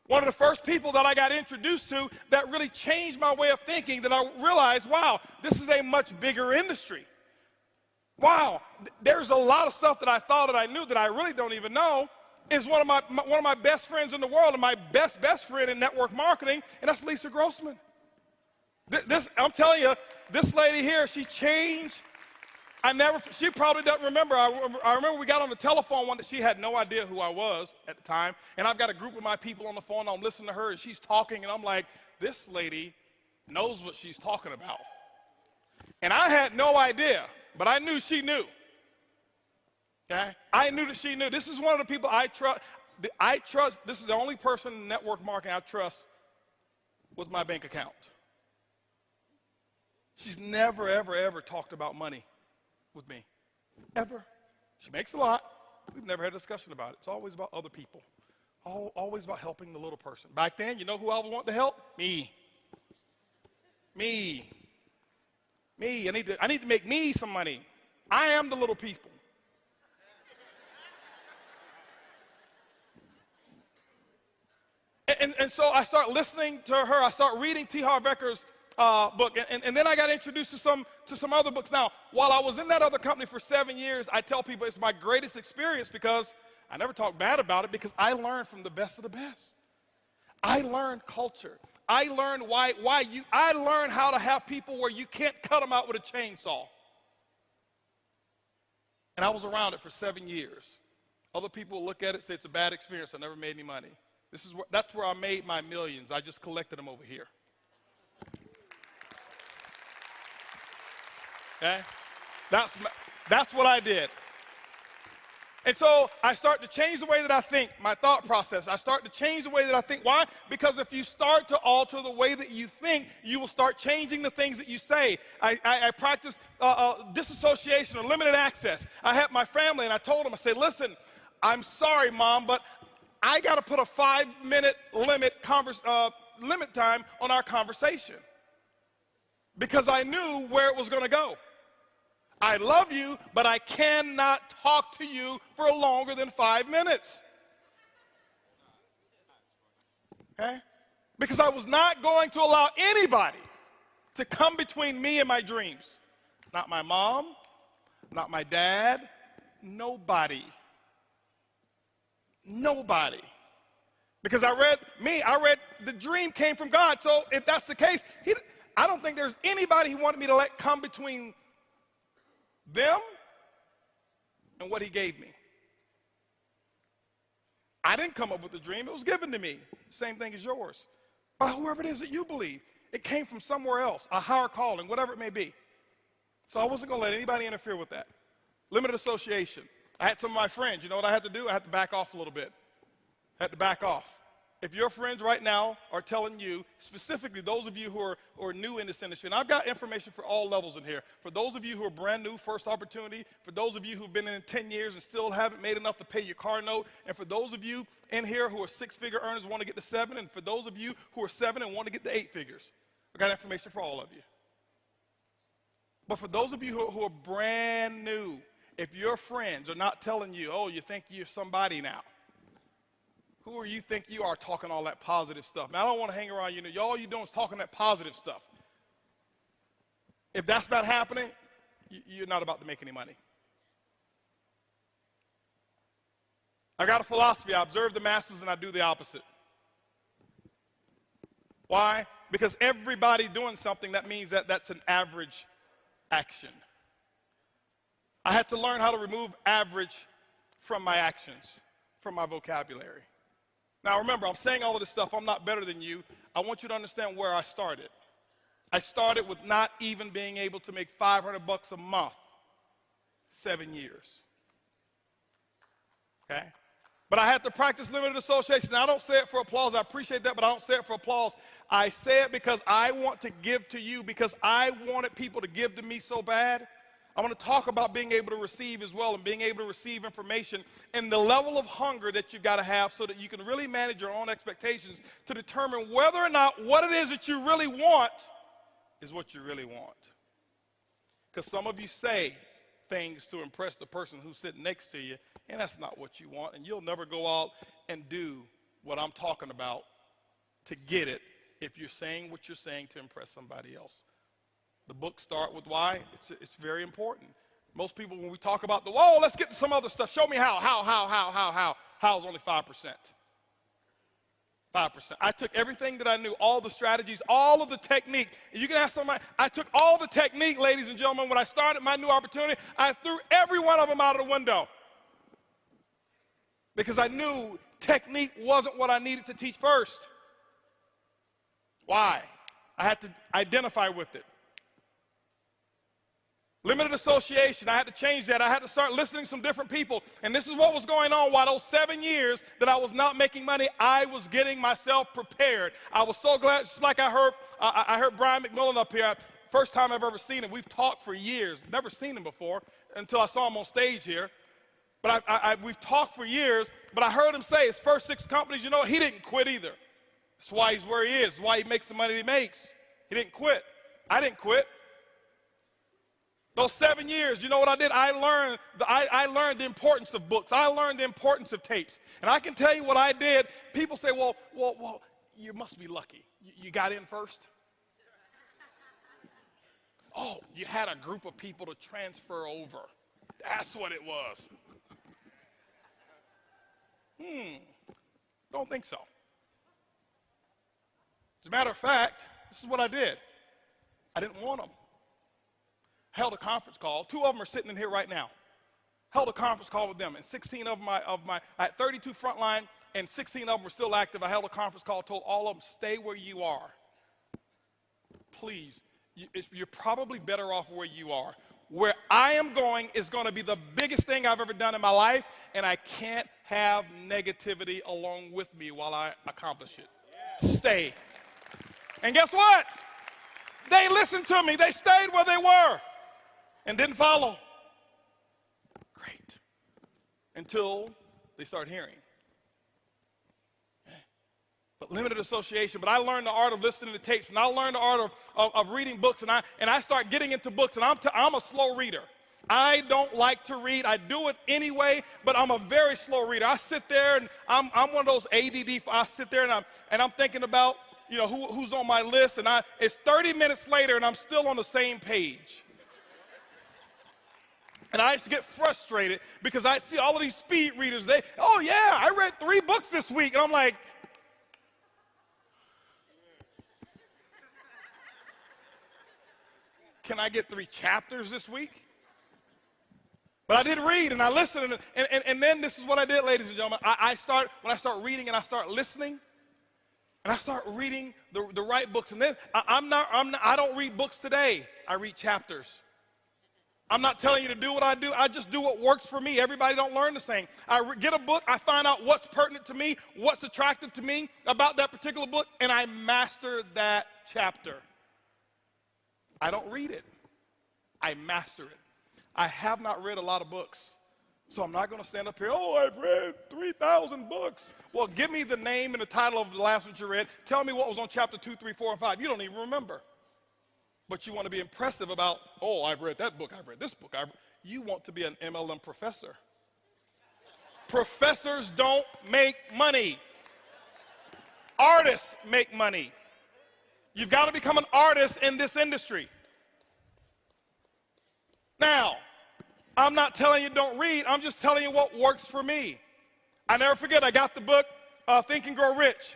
One of the first people that I got introduced to that really changed my way of thinking, that I realized, wow, this is a much bigger industry. Wow, there's a lot of stuff that I thought that I knew that I really don't even know, is one of my best friends in the world and my best friend in network marketing, and that's Lisa Grossman. I'm telling you, this lady here, she changed. She probably doesn't remember. I remember we got on the telephone one that she had no idea who I was at the time, and I've got a group of my people on the phone, and I'm listening to her, and she's talking, and I'm like, this lady knows what she's talking about. And I had no idea. But I knew she knew. Okay? I knew that she knew. This is one of the people I trust. This is the only person in network marketing I trust with my bank account. She's never, ever, ever talked about money with me. Ever. She makes a lot. We've never had a discussion about it. It's always about other people. Always about helping the little person. Back then, you know who I would want to help? Me. I need to make me some money. I am the little people. And so I start listening to her. I start reading T. Harv Ekker's book, and then I got introduced to some other books. Now, while I was in that other company for 7 years, I tell people it's my greatest experience because I never talk bad about it, because I learned from the best of the best. I learned culture. I learned I learned how to have people where you can't cut them out with a chainsaw. And I was around it for 7 years. Other people look at it and say it's a bad experience. I never made any money. That's where I made my millions. I just collected them over here. Okay? That's what I did. And so I start to change the way that I think, my thought process. I start to change the way that I think. Why? Because if you start to alter the way that you think, you will start changing the things that you say. I practice disassociation or limited access. I had my family, and I told them, I said, listen, I'm sorry, Mom, but I got to put a 5-minute limit time on our conversation, because I knew where it was going to go. I love you, but I cannot talk to you for longer than 5 minutes. Okay? Because I was not going to allow anybody to come between me and my dreams. Not my mom, not my dad, nobody. Nobody. Because I read the dream came from God. So if that's the case, I don't think there's anybody he wanted me to let come between them and what he gave me. I didn't come up with the dream. It was given to me. Same thing as yours. By whoever it is that you believe. It came from somewhere else, a higher calling, whatever it may be. So I wasn't going to let anybody interfere with that. Limited association. I had some of my friends. You know what I had to do? I had to back off a little bit. I had to back off. If your friends right now are telling you, specifically those of you who are new in this industry, and I've got information for all levels in here. For those of you who are brand new, first opportunity. For those of you who've been in 10 years and still haven't made enough to pay your car note. And for those of you in here who are 6-figure earners want to get to 7. And for those of you who are 7 and want to get to 8 figures. I've got information for all of you. But for those of you who are brand new, if your friends are not telling you, oh, you think you're somebody now. Who are you think you are talking all that positive stuff? Now, I don't want to hang around you. All you're doing is talking that positive stuff. If that's not happening, you're not about to make any money. I got a philosophy. I observe the masses and I do the opposite. Why? Because everybody doing something, that means that that's an average action. I had to learn how to remove average from my actions, from my vocabulary. Now remember, I'm saying all of this stuff, I'm not better than you. I want you to understand where I started. I started with not even being able to make $500 a month, 7 years. Okay? But I had to practice limited association. Now, I don't say it for applause. I appreciate that, but I don't say it for applause. I say it because I want to give to you, because I wanted people to give to me so bad. I want to talk about being able to receive as well, and being able to receive information and the level of hunger that you've got to have so that you can really manage your own expectations to determine whether or not what it is that you really want is what you really want. Because some of you say things to impress the person who's sitting next to you, and that's not what you want, and you'll never go out and do what I'm talking about to get it if you're saying what you're saying to impress somebody else. The book Start With Why, it's very important. Most people, when we talk about whoa, let's get to some other stuff. Show me how. How is only 5%. 5%. I took everything that I knew, all the strategies, all of the technique. You can ask somebody, I took all the technique, ladies and gentlemen. When I started my new opportunity, I threw every one of them out of the window. Because I knew technique wasn't what I needed to teach first. Why? I had to identify with it. Limited association, I had to change that. I had to start listening to some different people. And this is what was going on. While those 7 years that I was not making money, I was getting myself prepared. I was so glad, just like I heard Brian McMillan up here. First time I've ever seen him. We've talked for years. Never seen him before until I saw him on stage here. But we've talked for years, but I heard him say his first 6 companies, you know, he didn't quit either. That's why he's where he is. That's why he makes the money he makes. He didn't quit. I didn't quit. Those 7 years, you know what I did? I learned the importance of books. I learned the importance of tapes. And I can tell you what I did. People say, well, you must be lucky. You got in first? Oh, you had a group of people to transfer over. That's what it was. Don't think so. As a matter of fact, this is what I did. I didn't want them. Held a conference call. 2 of them are sitting in here right now. Held a conference call with them, and 16 of my I had 32 frontline, and 16 of them were still active. I held a conference call, told all of them, stay where you are. Please, you're probably better off where you are. Where I am going is going to be the biggest thing I've ever done in my life, and I can't have negativity along with me while I accomplish it. Stay. And guess what? They listened to me. They stayed where they were and didn't follow. Great. Until they start hearing. But limited association. But I learned the art of listening to tapes, and I learned the art of reading books, and I start getting into books, and I'm a slow reader. I don't like to read. I do it anyway, but I'm a very slow reader. I sit there, and I'm one of those ADD. I sit there, and I'm thinking about, you know, who's on my list, and it's 30 minutes later, and I'm still on the same page. And I used to get frustrated because I see all of these speed readers. Oh yeah, I read 3 books this week. And I'm like, can I get 3 chapters this week? But I did read and I listened. And then this is what I did, ladies and gentlemen. When I start reading and I start listening, and I start reading the right books. And then I don't read books today. I read chapters. I'm not telling you to do what I do. I just do what works for me. Everybody don't learn the same. I get a book. I find out what's pertinent to me, what's attractive to me about that particular book, and I master that chapter. I don't read it. I master it. I have not read a lot of books, so I'm not going to stand up here, oh, I've read 3,000 books. Well, give me the name and the title of the last one you read. Tell me what was on chapter 2, 3, 4, and 5. You don't even remember. But you want to be impressive about, oh, I've read that book, I've read this book. You want to be an MLM professor. Professors don't make money. Artists make money. You've got to become an artist in this industry. Now, I'm not telling you don't read. I'm just telling you what works for me. I never forget, I got the book, Think and Grow Rich.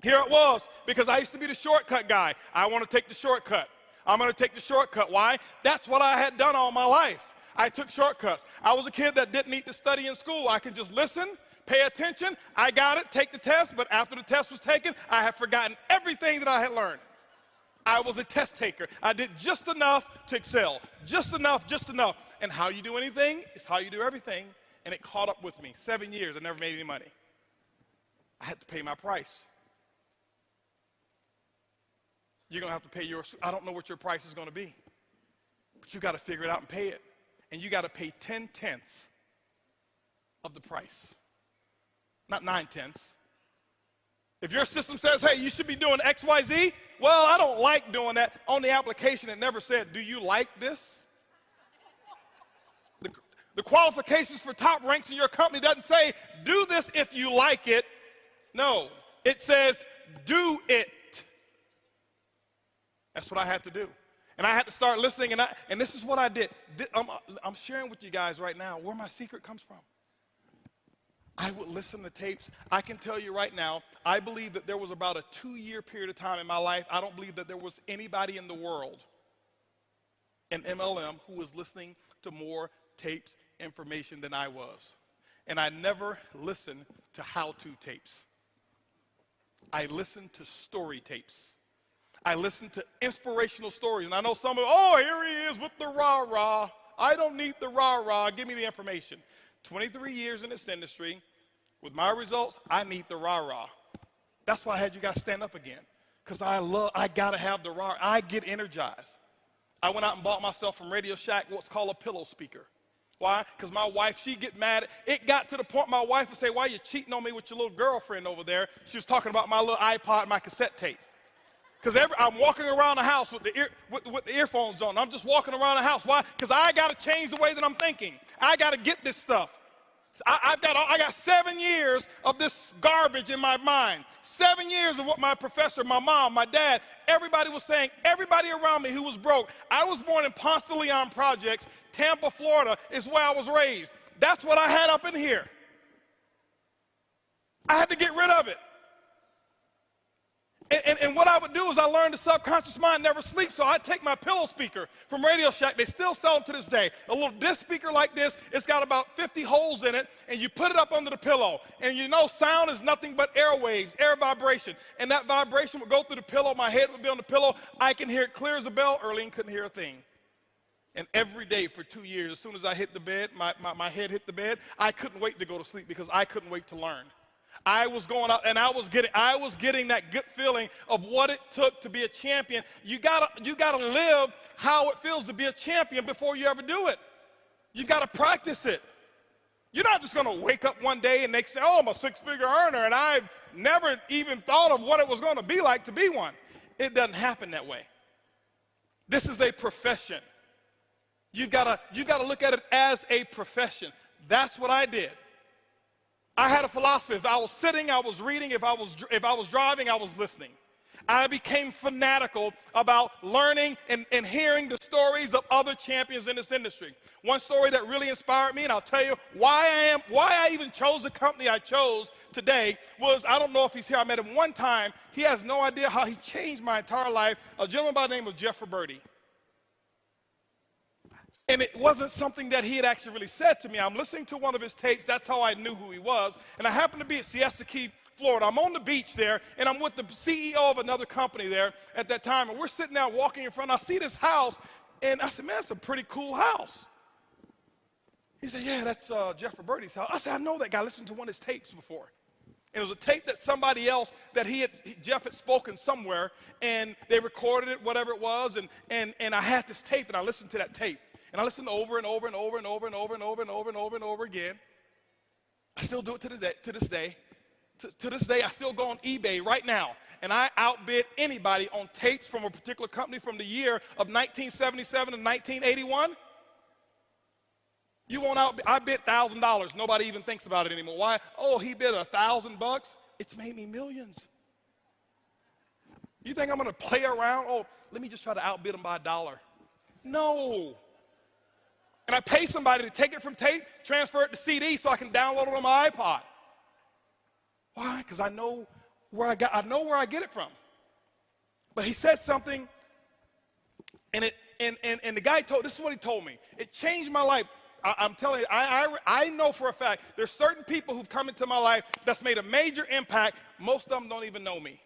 Here it was, because I used to be the shortcut guy. I want to take the shortcut. I'm going to take the shortcut. Why? That's what I had done all my life. I took shortcuts. I was a kid that didn't need to study in school. I could just listen, pay attention. I got it, take the test, but after the test was taken, I had forgotten everything that I had learned. I was a test taker. I did just enough to excel. Just enough, just enough. And how you do anything is how you do everything. And it caught up with me. 7 years, I never made any money. I had to pay my price. You're going to have to pay yours. I don't know what your price is going to be. But you got to figure it out and pay it. And you got to pay 10/10 of the price. Not 9/10. If your system says, hey, you should be doing X, Y, Z, well, I don't like doing that. On the application, it never said, do you like this? The qualifications for top ranks in your company doesn't say, do this if you like it. No, it says, do it. That's what I had to do. And I had to start listening, and this is what I did. I'm sharing with you guys right now where my secret comes from. I would listen to tapes. I can tell you right now, I believe that there was about a 2-year period of time in my life, I don't believe that there was anybody in the world in MLM who was listening to more tapes, information than I was. And I never listened to how-to tapes. I listened to story tapes. I listened to inspirational stories. And I know some of, oh, here he is with the rah-rah. I don't need the rah-rah. Give me the information. 23 years in this industry. With my results, I need the rah-rah. That's why I had you guys stand up again. Because I got to have the rah. I get energized. I went out and bought myself from Radio Shack what's called a pillow speaker. Why? Because my wife, she'd get mad. It got to the point my wife would say, why are you cheating on me with your little girlfriend over there? She was talking about my little iPod and my cassette tape. Because I'm walking around the house with the earphones on. I'm just walking around the house. Why? Because I got to change the way that I'm thinking. I got to get this stuff. I got 7 years of this garbage in my mind. 7 years of what my professor, my mom, my dad, everybody was saying, everybody around me who was broke. I was born in Ponce de Leon Projects. Tampa, Florida is where I was raised. That's what I had up in here. I had to get rid of it. And what I would do is I learned the subconscious mind never sleeps, so I take my pillow speaker from Radio Shack. They still sell them to this day. A little disc speaker like this, it's got about 50 holes in it, and you put it up under the pillow. And you know sound is nothing but airwaves, air vibration. And that vibration would go through the pillow. My head would be on the pillow. I can hear it clear as a bell. Earlene couldn't hear a thing. And every day for 2 years, as soon as I hit the bed, my head hit the bed, I couldn't wait to go to sleep because I couldn't wait to learn. I was going out and I was getting that good feeling of what it took to be a champion. You gotta live how it feels to be a champion before you ever do it. You gotta practice it. You're not just gonna wake up one day and they say, oh, I'm a 6-figure earner, and I've never even thought of what it was gonna be like to be one. It doesn't happen that way. This is a profession. You gotta look at it as a profession. That's what I did. I had a philosophy. If I was sitting, I was reading. If I was driving, I was listening. I became fanatical about learning and hearing the stories of other champions in this industry. One story that really inspired me, and I'll tell you why I even chose the company I chose today, was, I don't know if he's here. I met him one time. He has no idea how he changed my entire life. A gentleman by the name of Jeff Roberti. And it wasn't something that he had actually really said to me. I'm listening to one of his tapes. That's how I knew who he was. And I happened to be at Siesta Key, Florida. I'm on the beach there, and I'm with the CEO of another company there at that time. And we're sitting there walking in front. I see this house, and I said, man, that's a pretty cool house. He said, yeah, that's Jeff Roberti's house. I said, I know that guy. I listened to one of his tapes before. And it was a tape that somebody else, Jeff had spoken somewhere, and they recorded it, whatever it was. And I had this tape, and I listened to that tape. And I listened over and over and over and over and over and over and over and over and over again. I still do it to this day. To this day, I still go on eBay right now, and I outbid anybody on tapes from a particular company from the year of 1977 to 1981. You won't outbid. I bid $1,000. Nobody even thinks about it anymore. Why? Oh, he bid $1,000. It's made me millions. You think I'm going to play around? Oh, let me just try to outbid him by $1. No. And I pay somebody to take it from tape, transfer it to CD so I can download it on my iPod. Why? Because I know where I get it from. But he said something, and And the guy this is what he told me. It changed my life. I'm telling you, I know for a fact there's certain people who've come into my life that's made a major impact. Most of them don't even know me.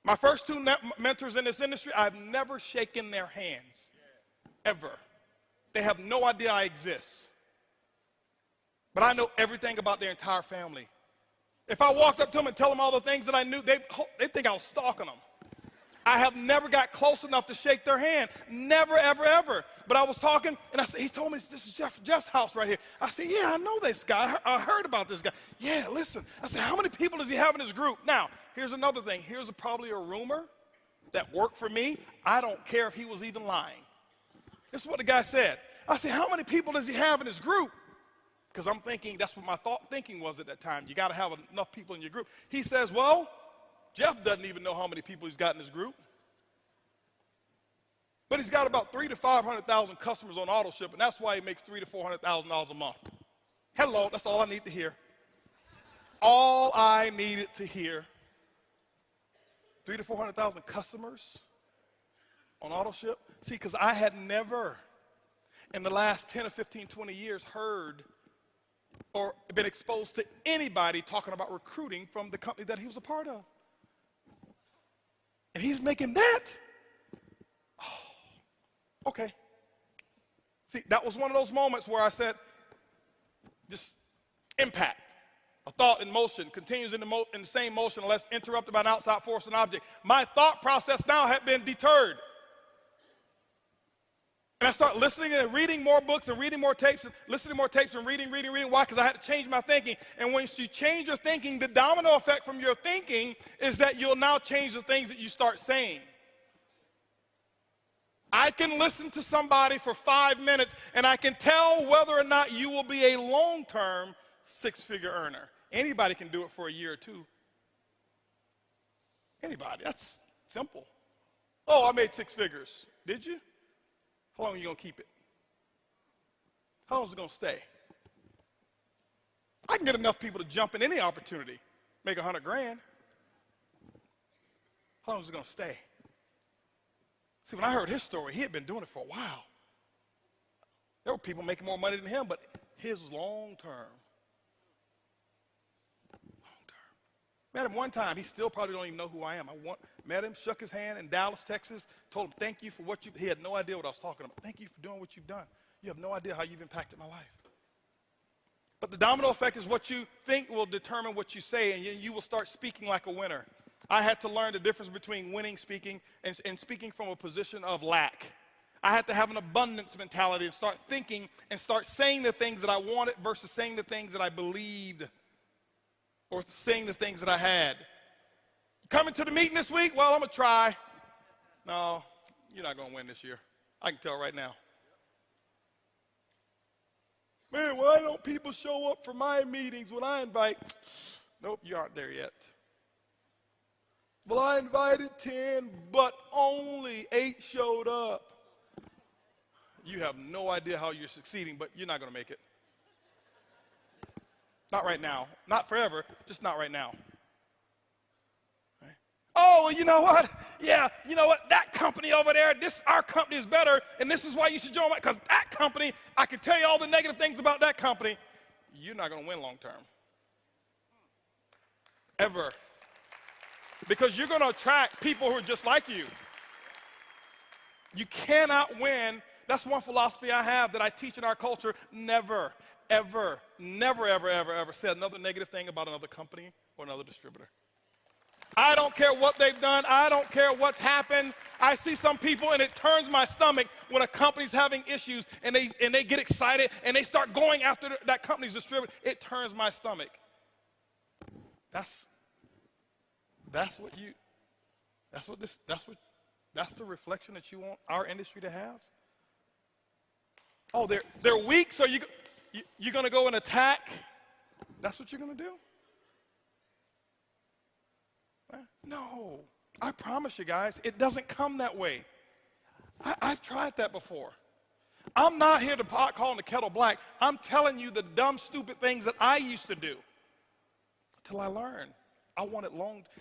My first two mentors in this industry, I've never shaken their hands, ever. They have no idea I exist. But I know everything about their entire family. If I walked up to them and tell them all the things that I knew, they think I was stalking them. I have never got close enough to shake their hand. Never, ever, ever. But I was talking, and I said, he told me, this is Jeff's house right here. I said, yeah, I know this guy. I heard about this guy. Yeah, listen. I said, how many people does he have in his group? Now, here's another thing. Here's probably a rumor that worked for me. I don't care if he was even lying. This is what the guy said. I said, how many people does he have in his group? Because I'm thinking, that's what my thinking was at that time. You got to have enough people in your group. He says, well, Jeff doesn't even know how many people he's got in his group. But he's got about 300,000 to 500,000 customers on auto ship, and that's why he makes $300,000 to $400,000 a month. Hello, that's all I need to hear. All I needed to hear. 300,000 to 400,000 customers on auto ship. See, because I had never in the last 10 or 15, 20 years heard or been exposed to anybody talking about recruiting from the company that he was a part of. And he's making that. Oh, okay. See, that was one of those moments where I said, just impact. A thought in motion continues in the same motion unless interrupted by an outside force and object. My thought process now had been deterred. And I start listening and reading more books and reading more tapes and listening to more tapes and reading. Why? Because I had to change my thinking. And once you change your thinking, the domino effect from your thinking is that you'll now change the things that you start saying. I can listen to somebody for 5 minutes and I can tell whether or not you will be a long-term six-figure earner. Anybody can do it for a year or two. Anybody. That's simple. Oh, I made 6 figures. Did you? How long are you going to keep it? How long is it going to stay? I can get enough people to jump in any opportunity, make 100 grand. How long is it going to stay? See, when I heard his story, he had been doing it for a while. There were people making more money than him, but his was long term. Met him one time. He still probably don't even know who I am. Met him, shook his hand in Dallas, Texas, told him thank you for what he had no idea what I was talking about. Thank you for doing what you've done. You have no idea how you've impacted my life. But the domino effect is what you think will determine what you say, and you will start speaking like a winner. I had to learn the difference between winning speaking and speaking from a position of lack. I had to have an abundance mentality and start thinking and start saying the things that I wanted versus saying the things that I believed or saying the things that I had. Coming to the meeting this week? Well, I'm going to try. No, you're not going to win this year. I can tell right now. Man, why don't people show up for my meetings when I invite? Nope, you aren't there yet. Well, I invited 10, but only 8 showed up. You have no idea how you're succeeding, but you're not going to make it. Not right now. Not forever, just not right now. Right? Oh, well, you know what? Yeah, you know what? That company over there, our company is better, and this is why you should join because that company, I can tell you all the negative things about that company. You're not going to win long term. Ever. Because you're going to attract people who are just like you. You cannot win. That's one philosophy I have that I teach in our culture. Never, ever, never, ever, ever, ever say another negative thing about another company or another distributor. I don't care what they've done. I don't care what's happened. I see some people and it turns my stomach when a company's having issues and they get excited and they start going after that company's distributor. It turns my stomach. That's the reflection that you want our industry to have. Oh, they're weak, so you're going to go and attack. That's what you're going to do? No, I promise you guys, it doesn't come that way. I've tried that before. I'm not here to calling the kettle black. I'm telling you the dumb, stupid things that I used to do until I learned. I wanted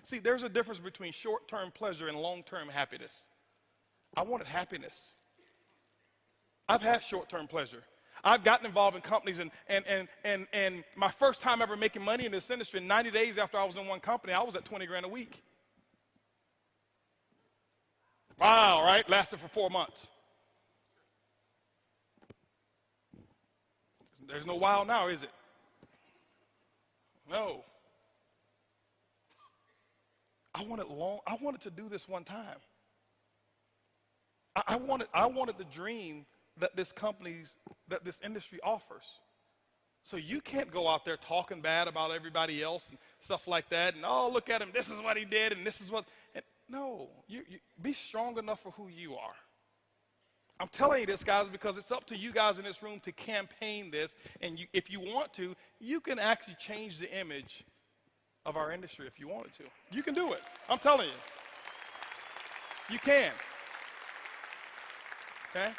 See, there's a difference between short-term pleasure and long-term happiness. I wanted happiness. I've had short-term pleasure. I've gotten involved in companies, and my first time ever making money in this industry, 90 days after I was in one company, I was at 20 grand a week. Wow, right? Lasted for 4 months. There's no wow now, is it? No. I wanted to do this one time. I wanted the dream that this industry offers. So you can't go out there talking bad about everybody else and stuff like that, and oh, look at him, this is what he did, and this is what, no, you be strong enough for who you are. I'm telling you this, guys, because it's up to you guys in this room to campaign this, and if you want to, you can actually change the image of our industry if you wanted to. You can do it. I'm telling you. You can. Okay?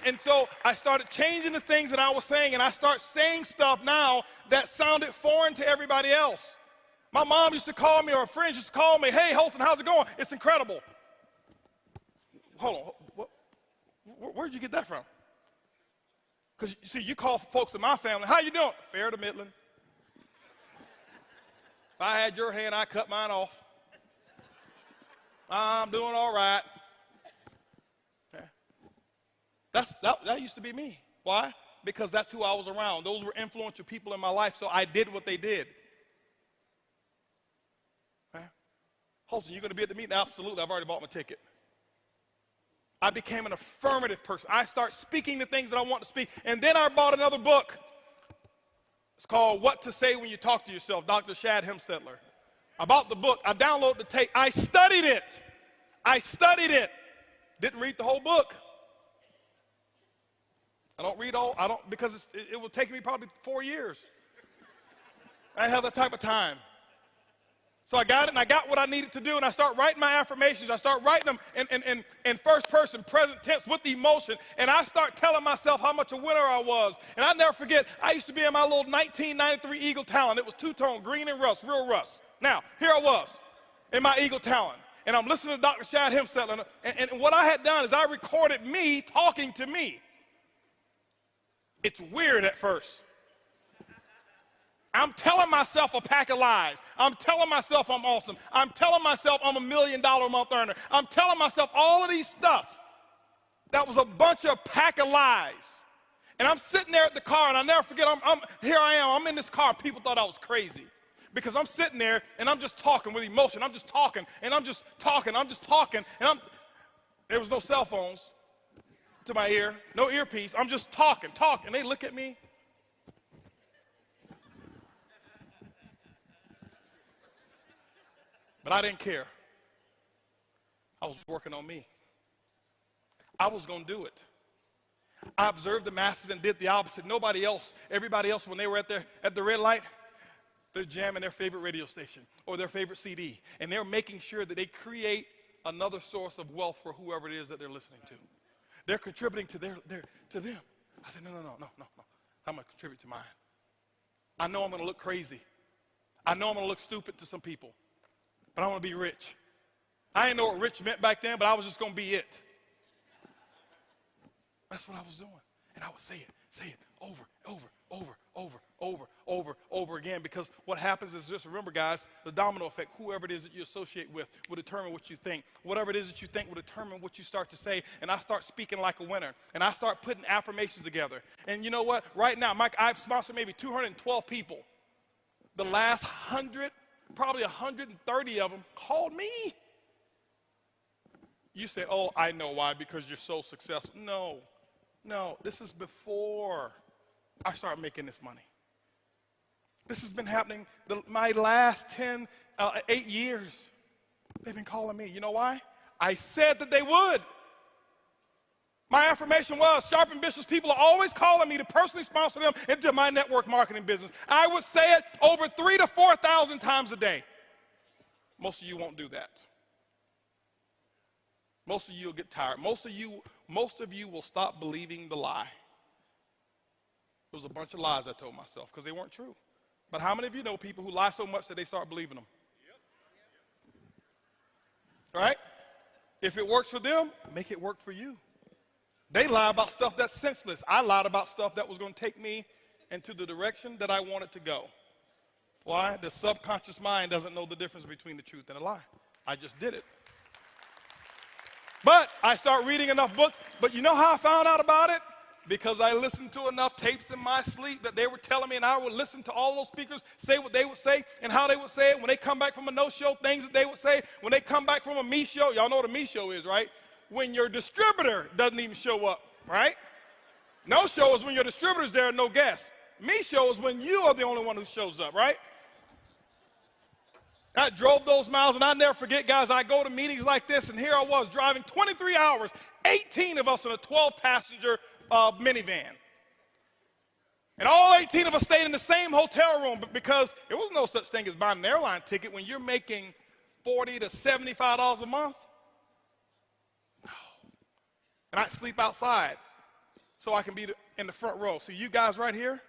And so I started changing the things that I was saying, and I start saying stuff now that sounded foreign to everybody else. My mom used to call me, or friends used to call me, hey, Holton, how's it going? It's incredible. Hold on. Where'd you get that from? Because, see, you call folks in my family, how you doing? Fair to middling. If I had your hand, I'd cut mine off. I'm doing all right. Okay. That used to be me. Why? Because that's who I was around. Those were influential people in my life, so I did what they did. Okay. Holton, you going to be at the meeting? Absolutely. I've already bought my ticket. I became an affirmative person. I start speaking the things that I want to speak. And then I bought another book. It's called What to Say When You Talk to Yourself, Dr. Shad Hemstetler. I bought the book. I downloaded the tape. I studied it. Didn't read the whole book. Because it would take me probably 4 years. I didn't have that type of time. So I got it, and I got what I needed to do, and I start writing my affirmations. I start writing them in first person, present tense, with emotion, and I start telling myself how much a winner I was. And I never forget, I used to be in my little 1993 Eagle Talon. It was two-tone, green and rust, real rust. Now, here I was in my Eagle Talon, and I'm listening to Dr. Shad Hemstetler, and what I had done is I recorded me talking to me. It's weird at first. I'm telling myself a pack of lies. I'm telling myself I'm awesome. I'm telling myself I'm $1 million a month earner. I'm telling myself all of these stuff. That was a bunch of pack of lies. And I'm sitting there at the car, and I'll never forget, here I am. I'm in this car. People thought I was crazy because I'm sitting there, and I'm just talking with emotion. I'm just talking, and I'm just talking. And there was no cell phones to my ear, no earpiece. I'm just talking. And they look at me. But I didn't care. I was working on me. I was going to do it. I observed the masses and did the opposite. Everybody else, when they were at the red light, they're jamming their favorite radio station or their favorite CD. And they're making sure that they create another source of wealth for whoever it is that they're listening to. They're contributing to them. I said, no. I'm going to contribute to mine. I know I'm going to look crazy. I know I'm going to look stupid to some people. But I want to be rich. I didn't know what rich meant back then, but I was just going to be it. That's what I was doing. And I would say it over again, because what happens is, just remember, guys, the domino effect. Whoever it is that you associate with will determine what you think. Whatever it is that you think will determine what you start to say. And I start speaking like a winner. And I start putting affirmations together. And you know what? Right now, Mike, I've sponsored maybe 212 people. The last 100, probably 130 of them called me. You say, oh, I know why, because you're so successful. No, this is before I started making this money. This has been happening my last 8 years. They've been calling me. You know why? I said that they would. My affirmation was, sharp, ambitious people are always calling me to personally sponsor them into my network marketing business. I would say it over 3,000 to 4,000 times a day. Most of you won't do that. Most of you will get tired. Most of you will stop believing the lie. It was a bunch of lies I told myself because they weren't true. But how many of you know people who lie so much that they start believing them? Right? If it works for them, make it work for you. They lie about stuff that's senseless. I lied about stuff that was going to take me into the direction that I wanted to go. Why? The subconscious mind doesn't know the difference between the truth and a lie. I just did it. But I start reading enough books. But you know how I found out about it? Because I listened to enough tapes in my sleep that they were telling me, and I would listen to all those speakers say what they would say and how they would say it. When they come back from a no-show, things that they would say. When they come back from a me show, y'all know what a me show is, right? When your distributor doesn't even show up, right? No show is when your distributor's there and no guests. Me show is when you are the only one who shows up, right? I drove those miles, and I never forget, guys, I go to meetings like this, and here I was driving 23 hours, 18 of us in a 12-passenger minivan. And all 18 of us stayed in the same hotel room because there was no such thing as buying an airline ticket when you're making $40 to $75 a month. No. And I sleep outside so I can be in the front row. So you guys right here,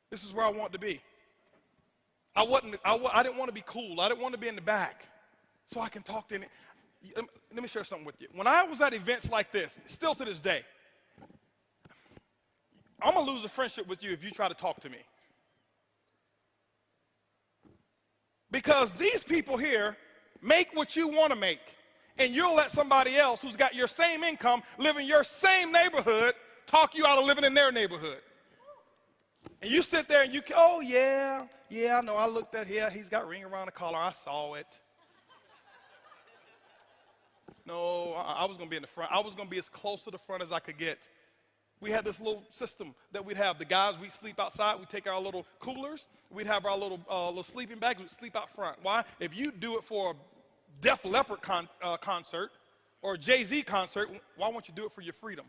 this is where I want to be. I didn't want to be cool. I didn't want to be in the back so I can talk to any. Let me share something with you. When I was at events like this, still to this day, I'm going to lose a friendship with you if you try to talk to me. Because these people here make what you want to make, and you'll let somebody else who's got your same income, live in your same neighborhood, talk you out of living in their neighborhood. And you sit there and you, oh, yeah, I know, I looked at him, he's got a ring around the collar, I saw it. No, I was going to be in the front. I was going to be as close to the front as I could get. We had this little system that we'd have. The guys, we'd sleep outside. We'd take our little coolers. We'd have our little sleeping bags. We'd sleep out front. Why? If you do it for a Def Leppard concert or a Jay-Z concert, why won't you do it for your freedom?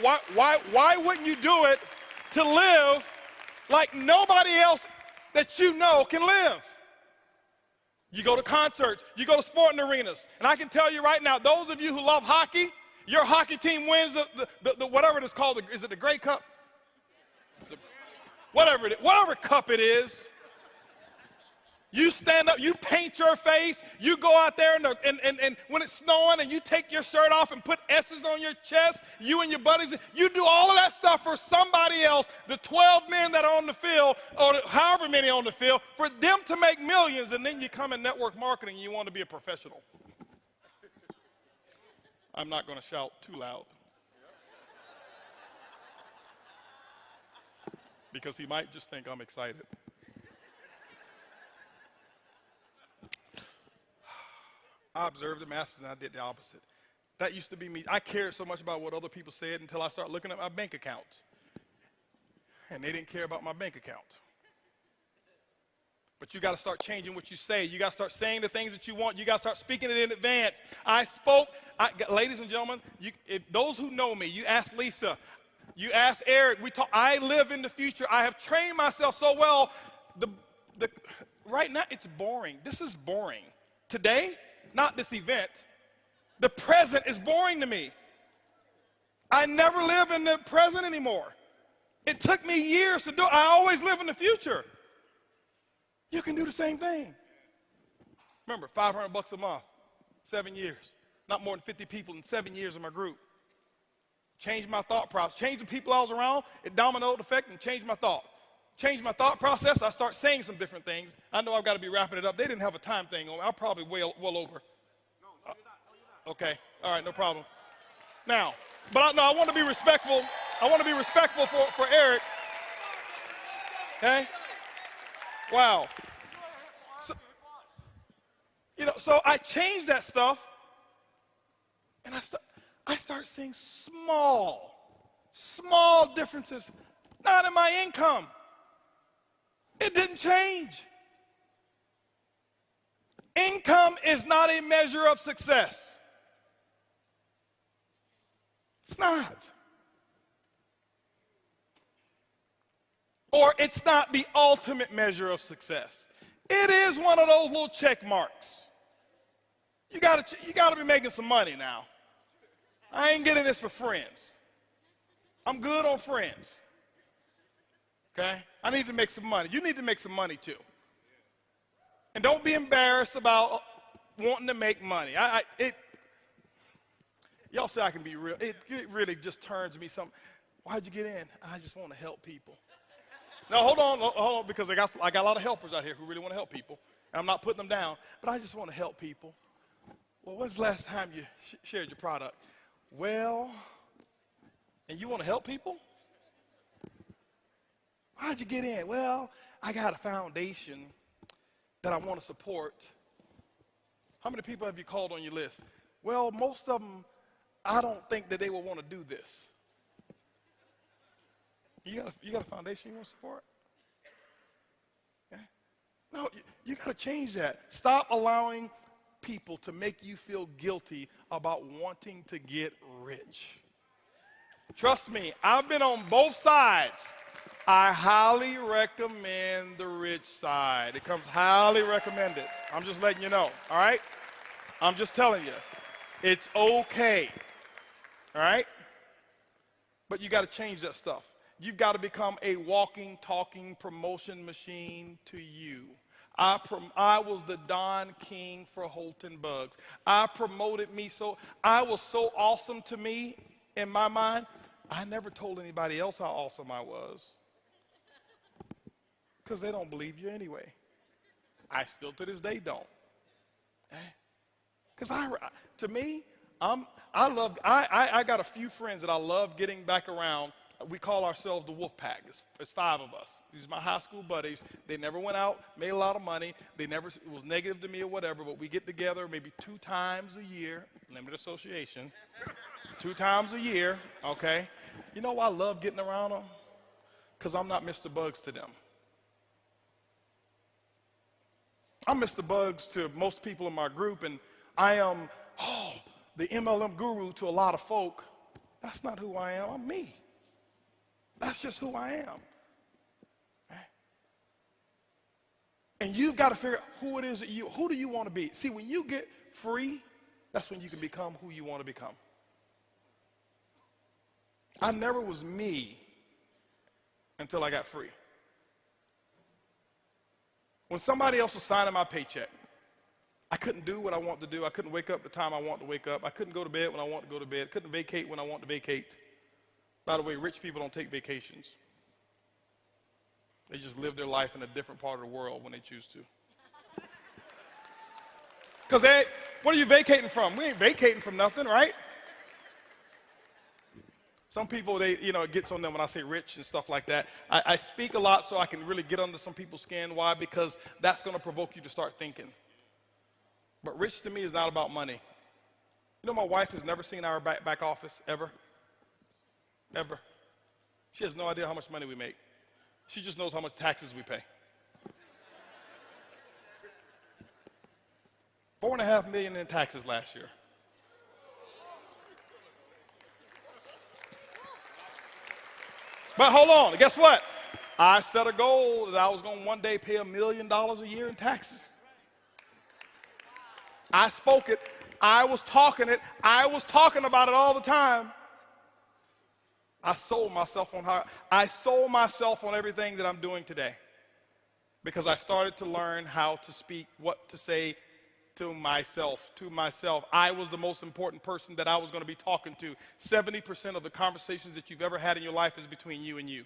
Why wouldn't you do it to live like nobody else that you know can live? You go to concerts. You go to sporting arenas. And I can tell you right now, those of you who love hockey, your hockey team wins the whatever it is called. Is it the Grey Cup? Whatever cup it is. You stand up, you paint your face, you go out there and when it's snowing and you take your shirt off and put S's on your chest, you and your buddies, you do all of that stuff for somebody else, the 12 men that are on the field, or however many on the field, for them to make millions, and then you come in network marketing and you want to be a professional. I'm not going to shout too loud. Because he might just think I'm excited. I observed the masters and I did the opposite. That used to be me. I cared so much about what other people said until I started looking at my bank accounts. And they didn't care about my bank account. But you got to start changing what you say. You got to start saying the things that you want. You got to start speaking it in advance. Ladies and gentlemen, those who know me, you ask Lisa, you ask Eric, I live in the future. I have trained myself so well. Right now, it's boring. This is boring. Today, not this event. The present is boring to me. I never live in the present anymore. It took me years to do it. I always live in the future. You can do the same thing. Remember, $500 a month, 7 years. Not more than 50 people in 7 years in my group. Changed my thought process. Changed the people I was around. It dominoed effect and changed my thought. Changed my thought process. I start saying some different things. I know I've got to be wrapping it up. They didn't have a time thing on me. I'm probably well over. No, you're not. Okay. All right, no problem. Now, but I want to be respectful. I want to be respectful for Eric. Okay? Wow. So I changed that stuff, and I start seeing small differences, not in my income. It didn't change. Income is not a measure of success. It's not. Or it's not the ultimate measure of success. It is one of those little check marks. You gotta be making some money now. I ain't getting this for friends. I'm good on friends. Okay? I need to make some money. You need to make some money too. And don't be embarrassed about wanting to make money. Y'all say I can be real. It really just turns me something. Why'd you get in? I just want to help people. Now, hold on, because I got a lot of helpers out here who really want to help people. And I'm not putting them down, but I just want to help people. Well, when's the last time you shared your product? Well, and you want to help people? How'd you get in? Well, I got a foundation that I want to support. How many people have you called on your list? Well, most of them, I don't think that they will want to do this. You got a foundation you want to support? Okay. No, you got to change that. Stop allowing people to make you feel guilty about wanting to get rich. Trust me, I've been on both sides. I highly recommend the rich side. It comes highly recommended. I'm just letting you know, all right? I'm just telling you, it's okay, all right? But you got to change that stuff. You've got to become a walking, talking promotion machine to you. I was the Don King for Holton Bugs. I promoted me so, I was so awesome to me in my mind, I never told anybody else how awesome I was. Because they don't believe you anyway. I still to this day don't. Because to me, I got a few friends that I love getting back around. We call ourselves the Wolf Pack. It's 5 of us. These are my high school buddies. They never went out, made a lot of money. It was negative to me or whatever, but we get together maybe 2 times a year, limited association, 2 times a year, okay? You know why I love getting around them? Because I'm not Mr. Bugs to them. I'm Mr. Bugs to most people in my group, and I am, the MLM guru to a lot of folk. That's not who I am. I'm me. That's just who I am. And you've got to figure out who it is who do you want to be? See, when you get free, that's when you can become who you want to become. I never was me until I got free. When somebody else was signing my paycheck, I couldn't do what I want to do. I couldn't wake up the time I want to wake up. I couldn't go to bed when I want to go to bed. I couldn't vacate when I want to vacate. By the way, rich people don't take vacations. They just live their life in a different part of the world when they choose to. Because what are you vacating from? We ain't vacating from nothing, right? Some people, it gets on them when I say rich and stuff like that. I speak a lot so I can really get under some people's skin. Why? Because that's going to provoke you to start thinking. But rich to me is not about money. You know, my wife has never seen our back office, ever. Ever. She has no idea how much money we make. She just knows how much taxes we pay. $4.5 million in taxes last year. But hold on, guess what? I set a goal that I was going to one day pay $1 million a year in taxes. I spoke it. I was talking it. I was talking about it all the time. I sold myself on everything that I'm doing today because I started to learn how to speak, what to say to myself. I was the most important person that I was going to be talking to. 70% of the conversations that you've ever had in your life is between you and you.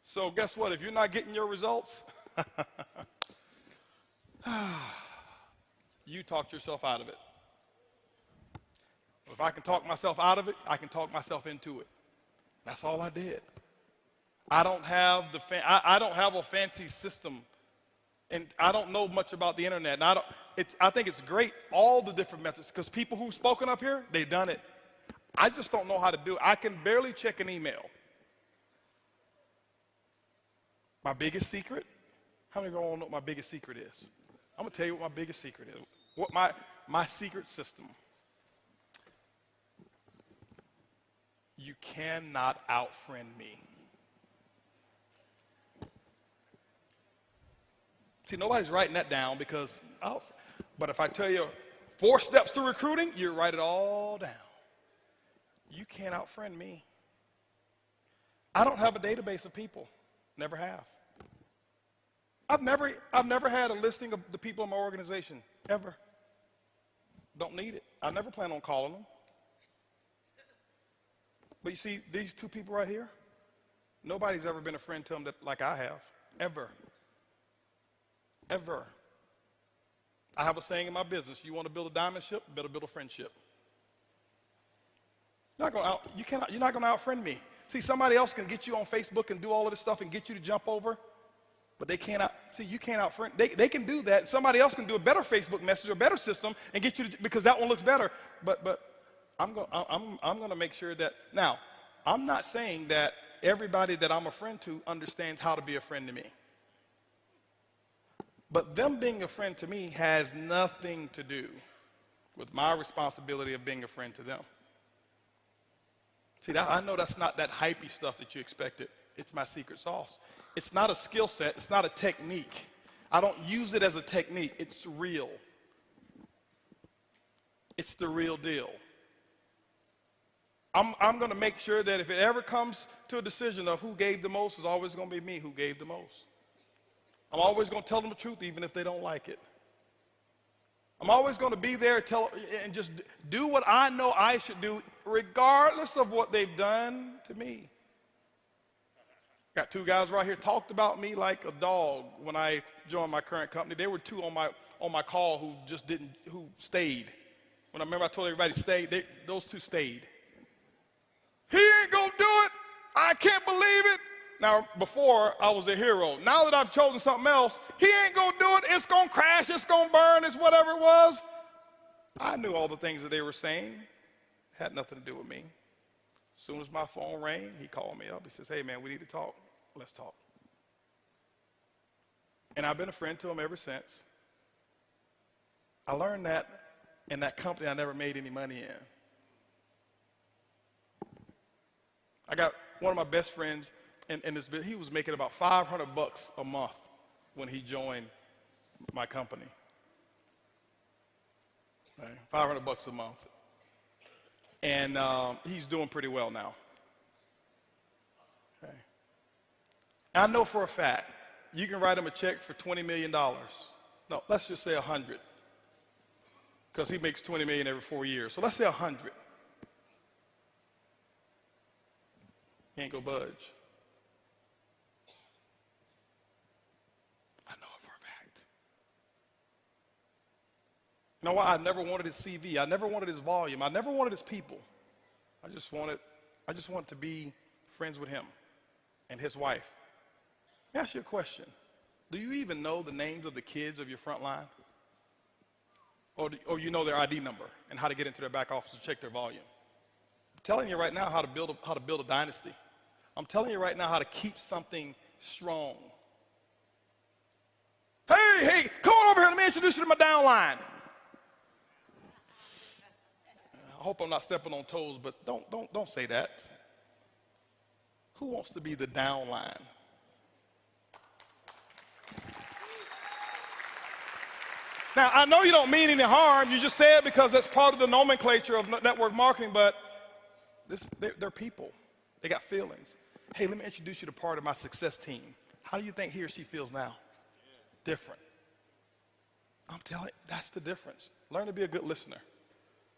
So guess what? If you're not getting your results, you talked yourself out of it. If I can talk myself out of it, I can talk myself into it. That's all I did. I don't have I don't have a fancy system, and I don't know much about the internet. And I think it's great, all the different methods, because people who've spoken up here, they've done it. I just don't know how to do it. I can barely check an email. My biggest secret? How many of y'all know what my biggest secret is? I'm going to tell you what my biggest secret is. What my secret system. You cannot out-friend me. See, nobody's writing that down because, but if I tell you 4 steps to recruiting, you write it all down. You can't out-friend me. I don't have a database of people. Never have. I've never had a listing of the people in my organization, ever. Don't need it. I never plan on calling them. But you see, these two people right here, nobody's ever been a friend to them like I have, ever. Ever. I have a saying in my business, you want to build a diamond ship, you better build a friendship. You're not going to out-friend me. See, somebody else can get you on Facebook and do all of this stuff and get you to jump over, but they can't you can't out-friend. They can do that. Somebody else can do a better Facebook message or a better system and get you to, because that one looks better. But I'm going to make sure that, now, I'm not saying that everybody that I'm a friend to understands how to be a friend to me. But them being a friend to me has nothing to do with my responsibility of being a friend to them. See, I know that's not that hypey stuff that you expected. It's my secret sauce. It's not a skill set. It's not a technique. I don't use it as a technique. It's real. It's the real deal. I'm going to make sure that if it ever comes to a decision of who gave the most, it's always going to be me who gave the most. I'm always going to tell them the truth even if they don't like it. I'm always going to be there and just do what I know I should do regardless of what they've done to me. Got two guys right here talked about me like a dog when I joined my current company. There were two on my call who stayed. When I remember I told everybody to stay, those two stayed. He ain't gonna do it. I can't believe it. Now, before I was a hero. Now that I've chosen something else, he ain't gonna do it. It's gonna crash. It's gonna burn. It's whatever it was. I knew all the things that they were saying. It had nothing to do with me. As soon as my phone rang, he called me up. He says, "Hey, man, we need to talk. Let's talk." And I've been a friend to him ever since. I learned that in that company I never made any money in. I got one of my best friends in this business. He was making about $500 a month when he joined my company. Right? $500 a month. And he's doing pretty well now. Okay. I know for a fact, you can write him a check for $20 million. No, let's just say 100. Because he makes $20 million every 4 years. So let's say 100. He ain't gonna budge. I know it for a fact. You know why? I never wanted his CV. I never wanted his volume. I never wanted his people. I just wanted to be friends with him and his wife. Let me ask you a question. Do you even know the names of the kids of your front line? Or you know their ID number and how to get into their back office to check their volume? I'm telling you right now how to build a dynasty. I'm telling you right now how to keep something strong. Hey, come on over here. Let me introduce you to my downline. I hope I'm not stepping on toes, but don't say that. Who wants to be the downline? Now, I know you don't mean any harm. You just say it because that's part of the nomenclature of network marketing, but they're people. They got feelings. Hey, let me introduce you to part of my success team. How do you think he or she feels now? Different. I'm telling you, that's the difference. Learn to be a good listener.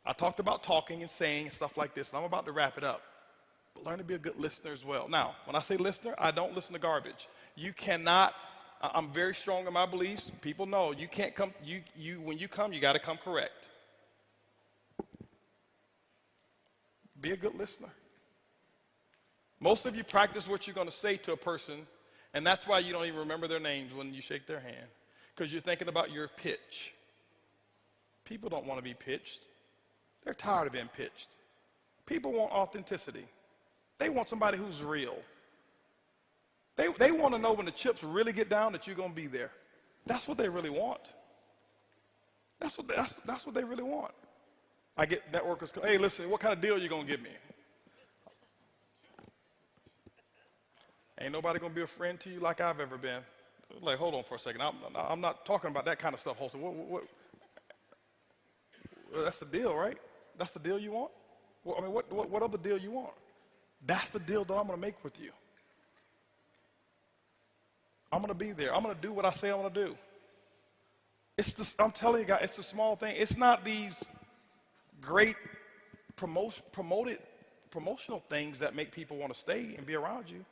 I talked about talking and saying and stuff like this, and I'm about to wrap it up. But learn to be a good listener as well. Now, when I say listener, I don't listen to garbage. You cannot, I'm very strong in my beliefs. People know you can't come, when you come, you got to come correct. Be a good listener. Most of you practice what you're going to say to a person, and that's why you don't even remember their names when you shake their hand, because you're thinking about your pitch. People don't want to be pitched. They're tired of being pitched. People want authenticity. They want somebody who's real. They want to know when the chips really get down that you're going to be there. That's what they really want. That's what they really want. I get networkers, hey, listen, what kind of deal are you going to give me? Ain't nobody going to be a friend to you like I've ever been. Like, hold on for a second. I'm not talking about that kind of stuff, Holton. Well, that's the deal, right? That's the deal you want? Well, I mean, what other deal you want? That's the deal that I'm going to make with you. I'm going to be there. I'm going to do what I say I'm going to do. I'm telling you guys, it's a small thing. It's not these great promotional things that make people want to stay and be around you.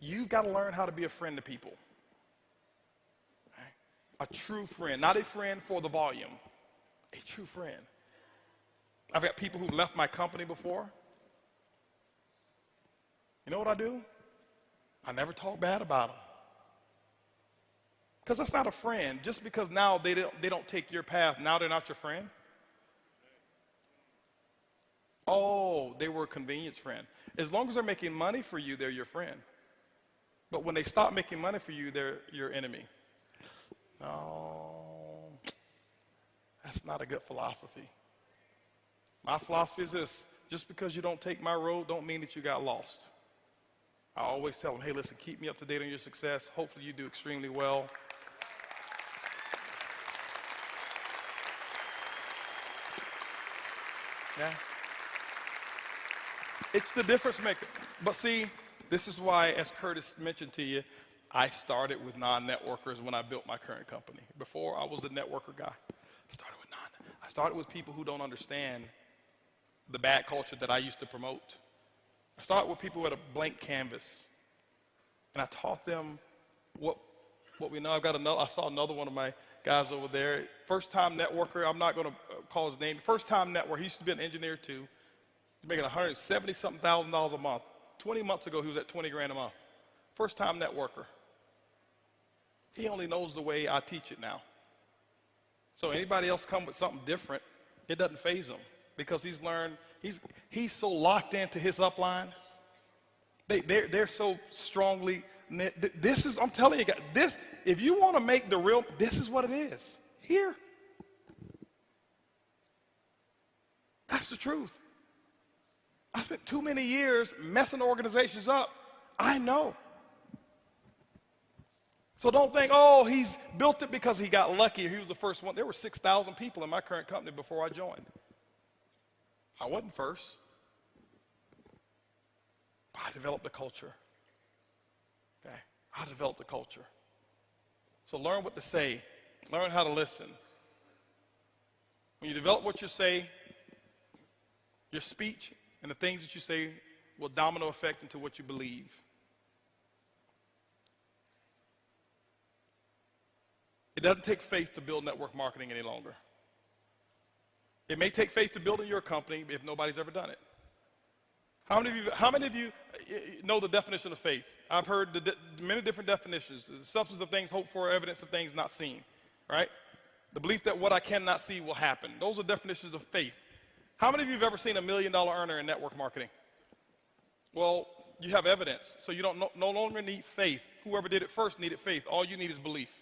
You've got to learn how to be a friend to people. A true friend, not a friend for the volume, a true friend. I've got people who left my company before. You know what I do? I never talk bad about them. Because that's not a friend. Just because now they don't take your path, now they're not your friend. Oh, they were a convenience friend. As long as they're making money for you, they're your friend. But when they stop making money for you, they're your enemy. No, that's not a good philosophy. My philosophy is this: just because you don't take my road don't mean that you got lost. I always tell them, hey, listen, keep me up to date on your success. Hopefully you do extremely well. Yeah. It's the difference maker. But see, this is why, as Curtis mentioned to you, I started with non-networkers when I built my current company. Before, I was a networker guy. I started with people who don't understand the bad culture that I used to promote. I started with people with a blank canvas. And I taught them what we know. I saw another one of my guys over there. First-time networker. I'm not going to call his name. First-time networker. He used to be an engineer, too. He's making $170-something thousand a month. 20 months ago, he was at 20 grand a month. First-time networker. He only knows the way I teach it now. So anybody else come with something different, it doesn't faze him because he's learned, he's so locked into his upline. They're so strongly, I'm telling you guys, this, if you want to make the real, this is what it is. Here. That's the truth. I spent too many years messing organizations up. I know. So don't think, oh, he's built it because he got lucky or he was the first one. There were 6,000 people in my current company before I joined. I wasn't first. I developed the culture. Okay? I developed the culture. So learn what to say. Learn how to listen. When you develop what you say, your speech and the things that you say will domino effect into what you believe. It doesn't take faith to build network marketing any longer. It may take faith to build in your company if nobody's ever done it. How many of you know the definition of faith? I've heard many different definitions. The substance of things hoped for, evidence of things not seen, right? The belief that what I cannot see will happen. Those are definitions of faith. How many of you have ever seen $1 million earner in network marketing? Well, you have evidence, so you no longer need faith. Whoever did it first needed faith. All you need is belief.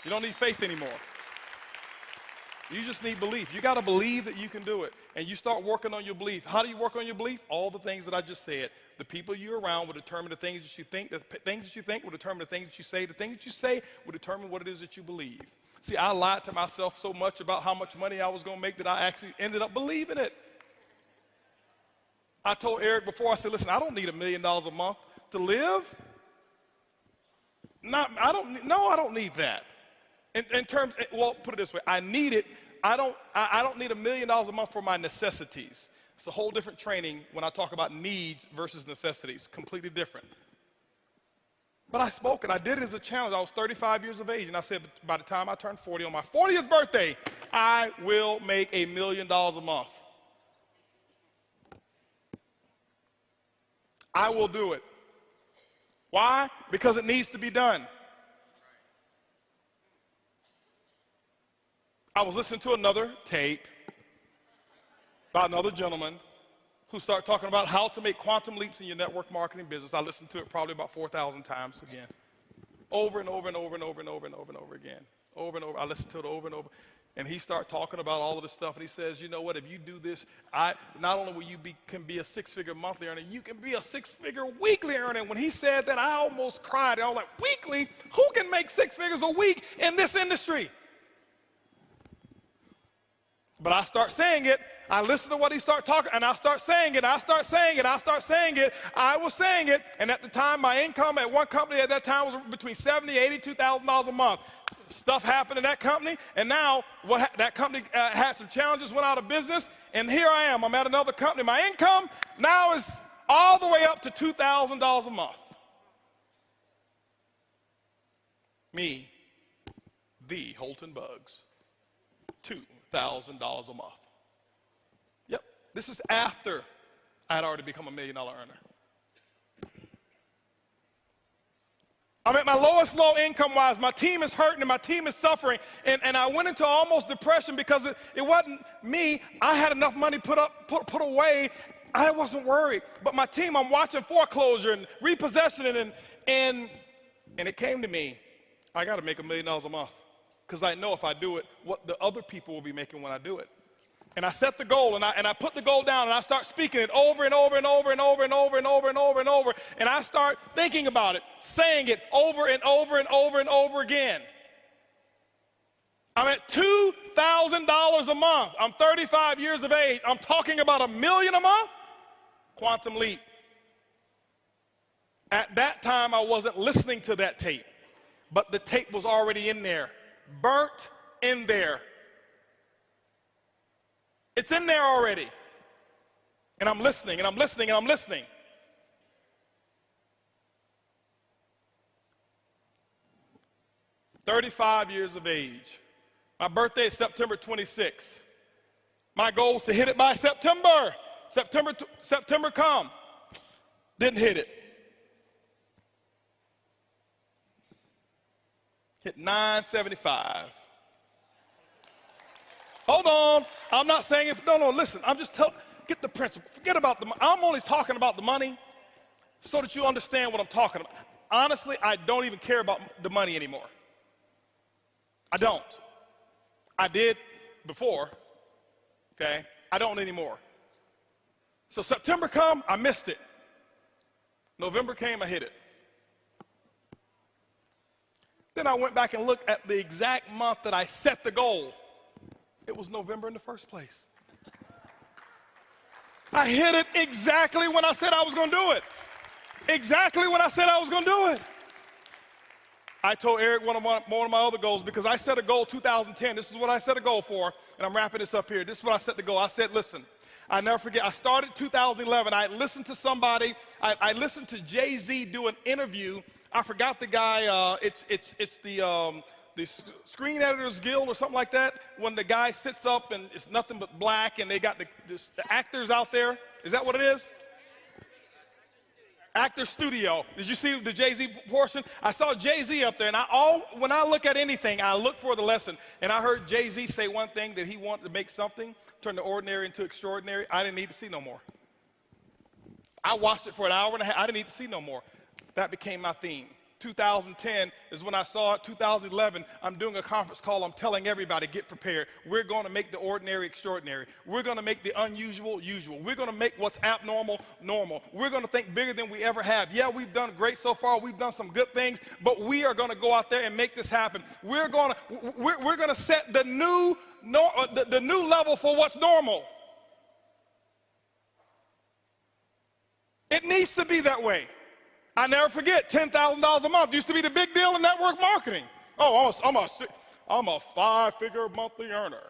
You don't need faith anymore. You just need belief. You got to believe that you can do it. And you start working on your belief. How do you work on your belief? All the things that I just said. The people you're around will determine the things that you think. The things that you think will determine the things that you say. The things that you say will determine what it is that you believe. See, I lied to myself so much about how much money I was going to make that I actually ended up believing it. I told Eric before, I said, listen, I don't need $1 million a month to live. I don't need that. In terms, well, put it this way, I need it. I don't need $1 million a month for my necessities. It's a whole different training when I talk about needs versus necessities, completely different. But I spoke it. I did it as a challenge. I was 35 years of age, and I said by the time I turned 40 on my 40th birthday, I will make $1 million a month. I will do it. Why? Because it needs to be done. I was listening to another tape about another gentleman who started talking about how to make quantum leaps in your network marketing business. I listened to it probably about 4,000 times again. Over and over and over and over and over and over and over again. Over and over. I listened to it over and over. And he started talking about all of this stuff. And he says, you know what, if you do this, not only will you can be a six-figure monthly earner, you can be a six-figure weekly earner. When he said that, I almost cried. I was like, weekly? Who can make 6 figures a week in this industry? But I start saying it. I listen to what he start talking, and I start saying it. I start saying it. I start saying it. I was saying it, and at the time, my income at one company at that time was between $70,000 to $82,000 a month. Stuff happened in that company, and now that company had some challenges, went out of business, and here I am. I'm at another company. My income now is all the way up to $2,000 a month. Me, the Holton Bugs, $2,000 a month. Yep, this is after I had already become $1 million earner. I'm at my lowest low income-wise. My team is hurting and my team is suffering. And I went into almost depression because it wasn't me. I had enough money put away. I wasn't worried. But my team, I'm watching foreclosure and repossession and it came to me. I got to make $1 million a month because I know if I do it, what the other people will be making when I do it. And I set the goal, and I put the goal down, and I start speaking it over and over and over and over and over and over and over and over, and I start thinking about it, saying it over and over and over and over again. I'm at $2,000 a month. I'm 35 years of age. I'm talking about $1 million a month? Quantum leap. At that time, I wasn't listening to that tape, but the tape was already in there, burnt in there. It's in there already. And I'm listening, and I'm listening, and I'm listening. "35 years of age. My birthday is September 26th. My goal was to hit it by September. September come. Didn't hit it. Hit 975. Hold on. I'm not saying if, no, listen. I'm just telling, get the principle. Forget about the money. I'm only talking about the money so that you understand what I'm talking about. Honestly, I don't even care about the money anymore. I don't. I did before, okay? I don't anymore. So September come, I missed it. November came, I hit it. Then I went back and looked at the exact month that I set the goal. It was November in the first place. I hit it exactly when I said I was going to do it. Exactly when I said I was going to do it. I told Eric one of my other goals because I set a goal 2010. This is what I set a goal for, and I'm wrapping this up here. This is what I set the goal. I said, listen, I never forget. I started 2011. I listened to somebody. I listened to Jay-Z do an interview. I forgot the guy. It's the Screen Editors Guild or something like that, when the guy sits up and it's nothing but black and they got the actors out there. Is that what it is? Actor Studio. Did you see the Jay-Z portion? I saw Jay-Z up there, and when I look at anything, I look for the lesson. And I heard Jay-Z say one thing, that he wanted to make something, turn the ordinary into extraordinary. I didn't need to see no more. I watched it for an hour and a half. I didn't need to see no more. That became my theme. 2010 is when I saw it. 2011, I'm doing a conference call. I'm telling everybody, get prepared. We're going to make the ordinary extraordinary. We're going to make the unusual usual. We're going to make what's abnormal normal. We're going to think bigger than we ever have. Yeah, we've done great so far. We've done some good things, but we are going to go out there and make this happen. We're going to set the new level for what's normal. It needs to be that way. I never forget, $10,000 a month used to be the big deal in network marketing. Oh, I'm a 5-figure monthly earner.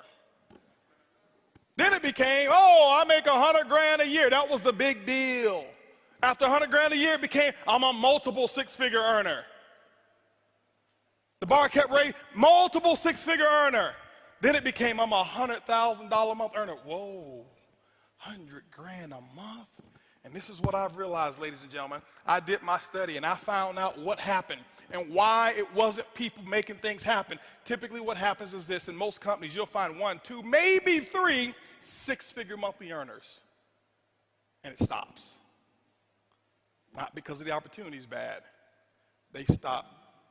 Then it became, I make $100,000 a year. That was the big deal. After $100,000 a year, it became, I'm a multiple 6-figure earner. The bar kept raising, multiple 6-figure earner. Then it became, I'm a $100,000 a month earner. Whoa, $100,000 a month? And this is what I've realized, ladies and gentlemen. I did my study, and I found out what happened and why it wasn't people making things happen. Typically what happens is this. In most companies, you'll find 1, 2, maybe 3 6-figure monthly earners. And it stops. Not because of the opportunity is bad. They stop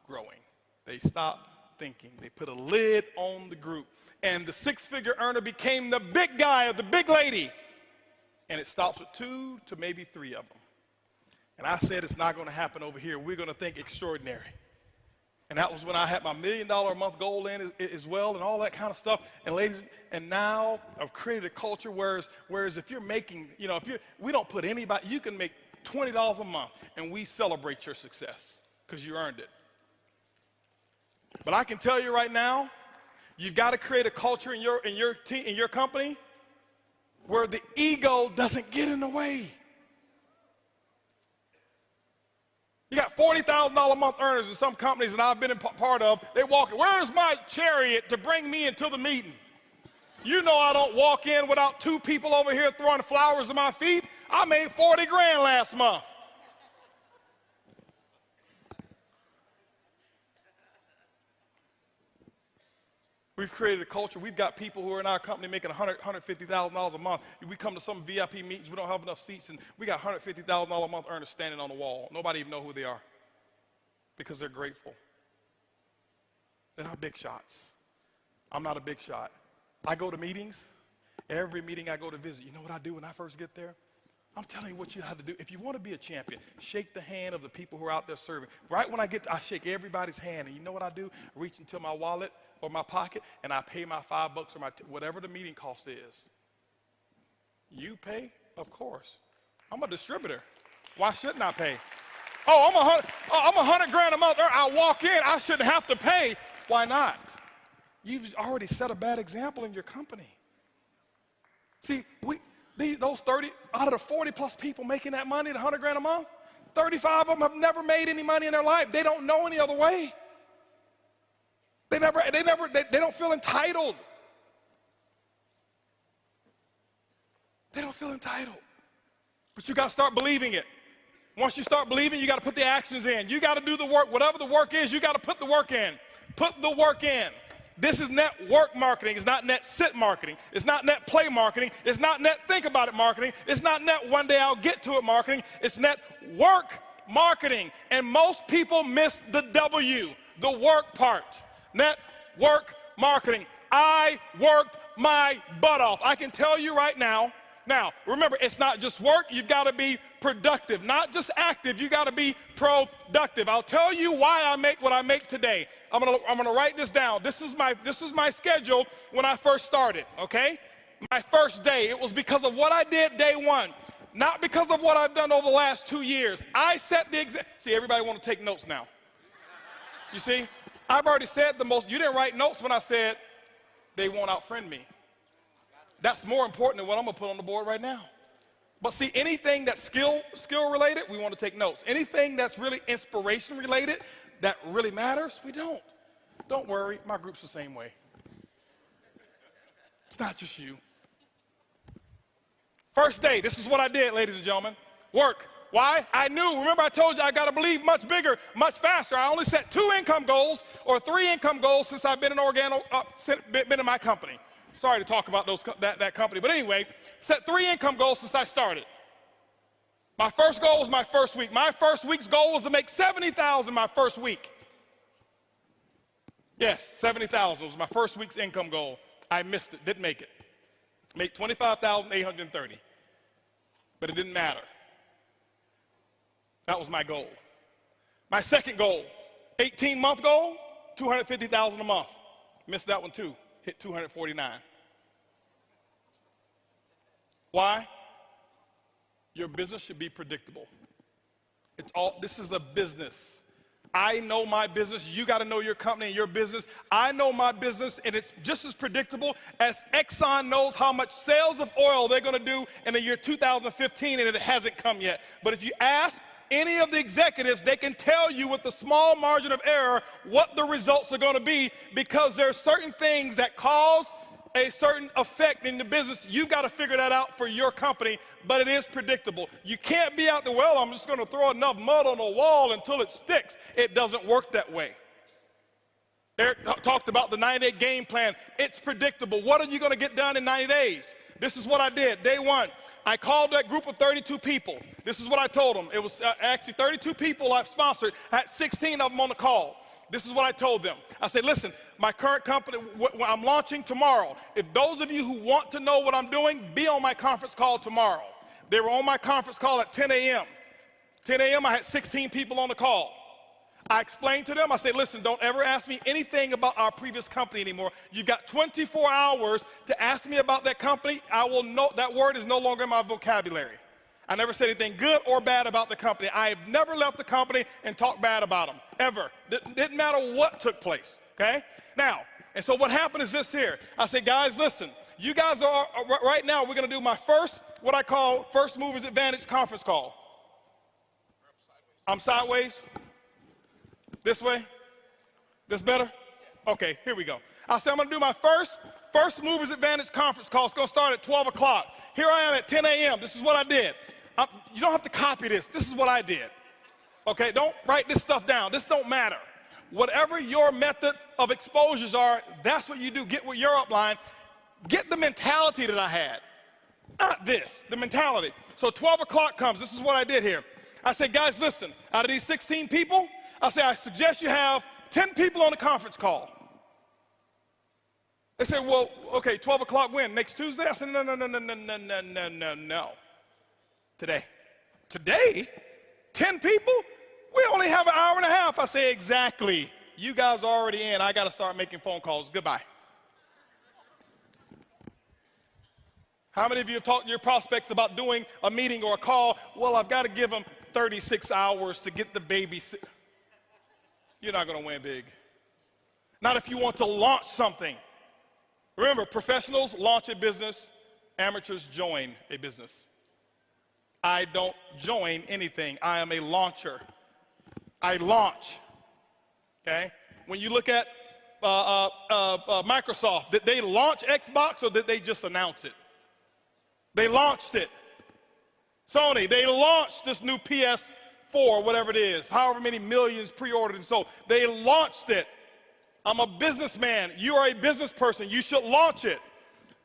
growing. They stop thinking. They put a lid on the group. And the 6-figure earner became the big guy or the big lady. And it stops with 2 to maybe 3 of them. And I said it's not going to happen over here. We're going to think extraordinary. And that was when I had my $1 million a month goal in as well and all that kind of stuff. And ladies, and now I've created a culture whereas if you're making, we don't put anybody, you can make $20 a month and we celebrate your success because you earned it. But I can tell you right now, you've got to create a culture in your team, in your company where the ego doesn't get in the way. You got $40,000 a month earners in some companies that I've been a part of. They walk in, where's my chariot to bring me into the meeting? You know I don't walk in without 2 people over here throwing flowers at my feet. I made 40 grand last month. We've created a culture. We've got people who are in our company making $150,000 a month. We come to some VIP meetings, we don't have enough seats, and we got $150,000 a month earners standing on the wall. Nobody even know who they are because they're grateful. They're not big shots. I'm not a big shot. I go to meetings. Every meeting I go to visit, you know what I do when I first get there? I'm telling you what you have to do. If you want to be a champion, shake the hand of the people who are out there serving. Right when I get to, I shake everybody's hand, and you know what I do? Reach into my wallet or my pocket, and I pay my $5 or whatever the meeting cost is. You pay? Of course. I'm a distributor. Why shouldn't I pay? I'm $100 grand a month. I walk in, I shouldn't have to pay. Why not? You've already set a bad example in your company. See, those 30 out of the 40 plus people making that money, the 100 grand a month, 35 of them have never made any money in their life. They don't know any other way. They don't feel entitled. They don't feel entitled. But you got to start believing it. Once you start believing, you got to put the actions in. You got to do the work. Whatever the work is, you got to put the work in. Put the work in. This is network marketing. It's not net sit marketing. It's not net play marketing. It's not net think about it marketing. It's not net one day I'll get to it marketing. It's net work marketing. And most people miss the W, the work part. Network marketing. I worked my butt off. I can tell you right now. Now, remember, it's not just work. You've got to be productive, not just active. You got to be productive. I'll tell you why I make what I make today. I'm gonna write this down. This is my schedule when I first started. Okay, my first day. It was because of what I did day one, not because of what I've done over the last 2 years. I set the example. See, everybody want to take notes now. You see, I've already said the most. You didn't write notes when I said they won't outfriend me. That's more important than what I'm gonna put on the board right now. But see, anything that's skill related, we want to take notes. Anything that's really inspiration related, that really matters, we don't. Don't worry, my group's the same way. It's not just you. First day, this is what I did, ladies and gentlemen. Work. Why? I knew, remember I told you I got to believe much bigger, much faster. I only set 2 income goals or 3 income goals since I've been in been in my company. Sorry to talk about that company, but anyway, set 3 income goals since I started. My first goal was my first week. My first week's goal was to make $70,000 my first week. Yes, $70,000 was my first week's income goal. I missed it, didn't make it. Made $25,830, but it didn't matter. That was my goal. My second goal, 18-month goal, $250,000 a month. Missed that one too, hit 249. Why? Your business should be predictable. This is a business. I know my business. You got to know your company and your business. I know my business, and it's just as predictable as Exxon knows how much sales of oil they're going to do in the year 2015, and it hasn't come yet. But if you ask any of the executives, they can tell you with a small margin of error what the results are going to be, because there are certain things that cause a certain effect in the business. You've got to figure that out for your company, but it is predictable. You can't be out there, well, I'm just going to throw enough mud on the wall until it sticks. It doesn't work that way. Eric talked about the 90-day game plan. It's predictable. What are you going to get done in 90 days? This is what I did. Day one, I called that group of 32 people. This is what I told them. It was actually 32 people I've sponsored. I had 16 of them on the call. This is what I told them. I said, listen, my current company, I'm launching tomorrow. If those of you who want to know what I'm doing, be on my conference call tomorrow. They were on my conference call at 10 a.m. 10 a.m., I had 16 people on the call. I explained to them, I said, listen, don't ever ask me anything about our previous company anymore. You've got 24 hours to ask me about that company. I will know that word is no longer in my vocabulary. I never said anything good or bad about the company. I have never left the company and talked bad about them, ever. Didn't matter what took place, okay? Now, and so what happened is this here. I said, guys, listen, you guys are, right now, we're gonna do my first, what I call First Movers Advantage conference call. I'm sideways. This way? This better? Okay, here we go. I said I'm gonna do my First Movers Advantage conference call. It's gonna start at 12 o'clock. Here I am at 10 a.m. This is what I did. You don't have to copy this. This is what I did. Okay, don't write this stuff down. This don't matter. Whatever your method of exposures are, that's what you do. Get with your upline. Get the mentality that I had. Not this, the mentality. So 12 o'clock comes. This is what I did here. I said, guys, listen, out of these 16 people, I said, I suggest you have 10 people on the conference call. They said, well, okay, 12 o'clock when? Next Tuesday? I said, no. Today. Today? 10 people? We only have an hour and a half. I say, exactly. You guys are already in. I got to start making phone calls. Goodbye. How many of you have talked to your prospects about doing a meeting or a call? Well, I've got to give them 36 hours to get the baby. You're not going to win big. Not if you want to launch something. Remember, professionals launch a business, amateurs join a business. I don't join anything. I am a launcher. I launch, okay? When you look at Microsoft, did they launch Xbox or did they just announce it? They launched it. Sony, they launched this new PS4, whatever it is, however many millions pre-ordered and sold. They launched it. I'm a businessman. You are a business person. You should launch it.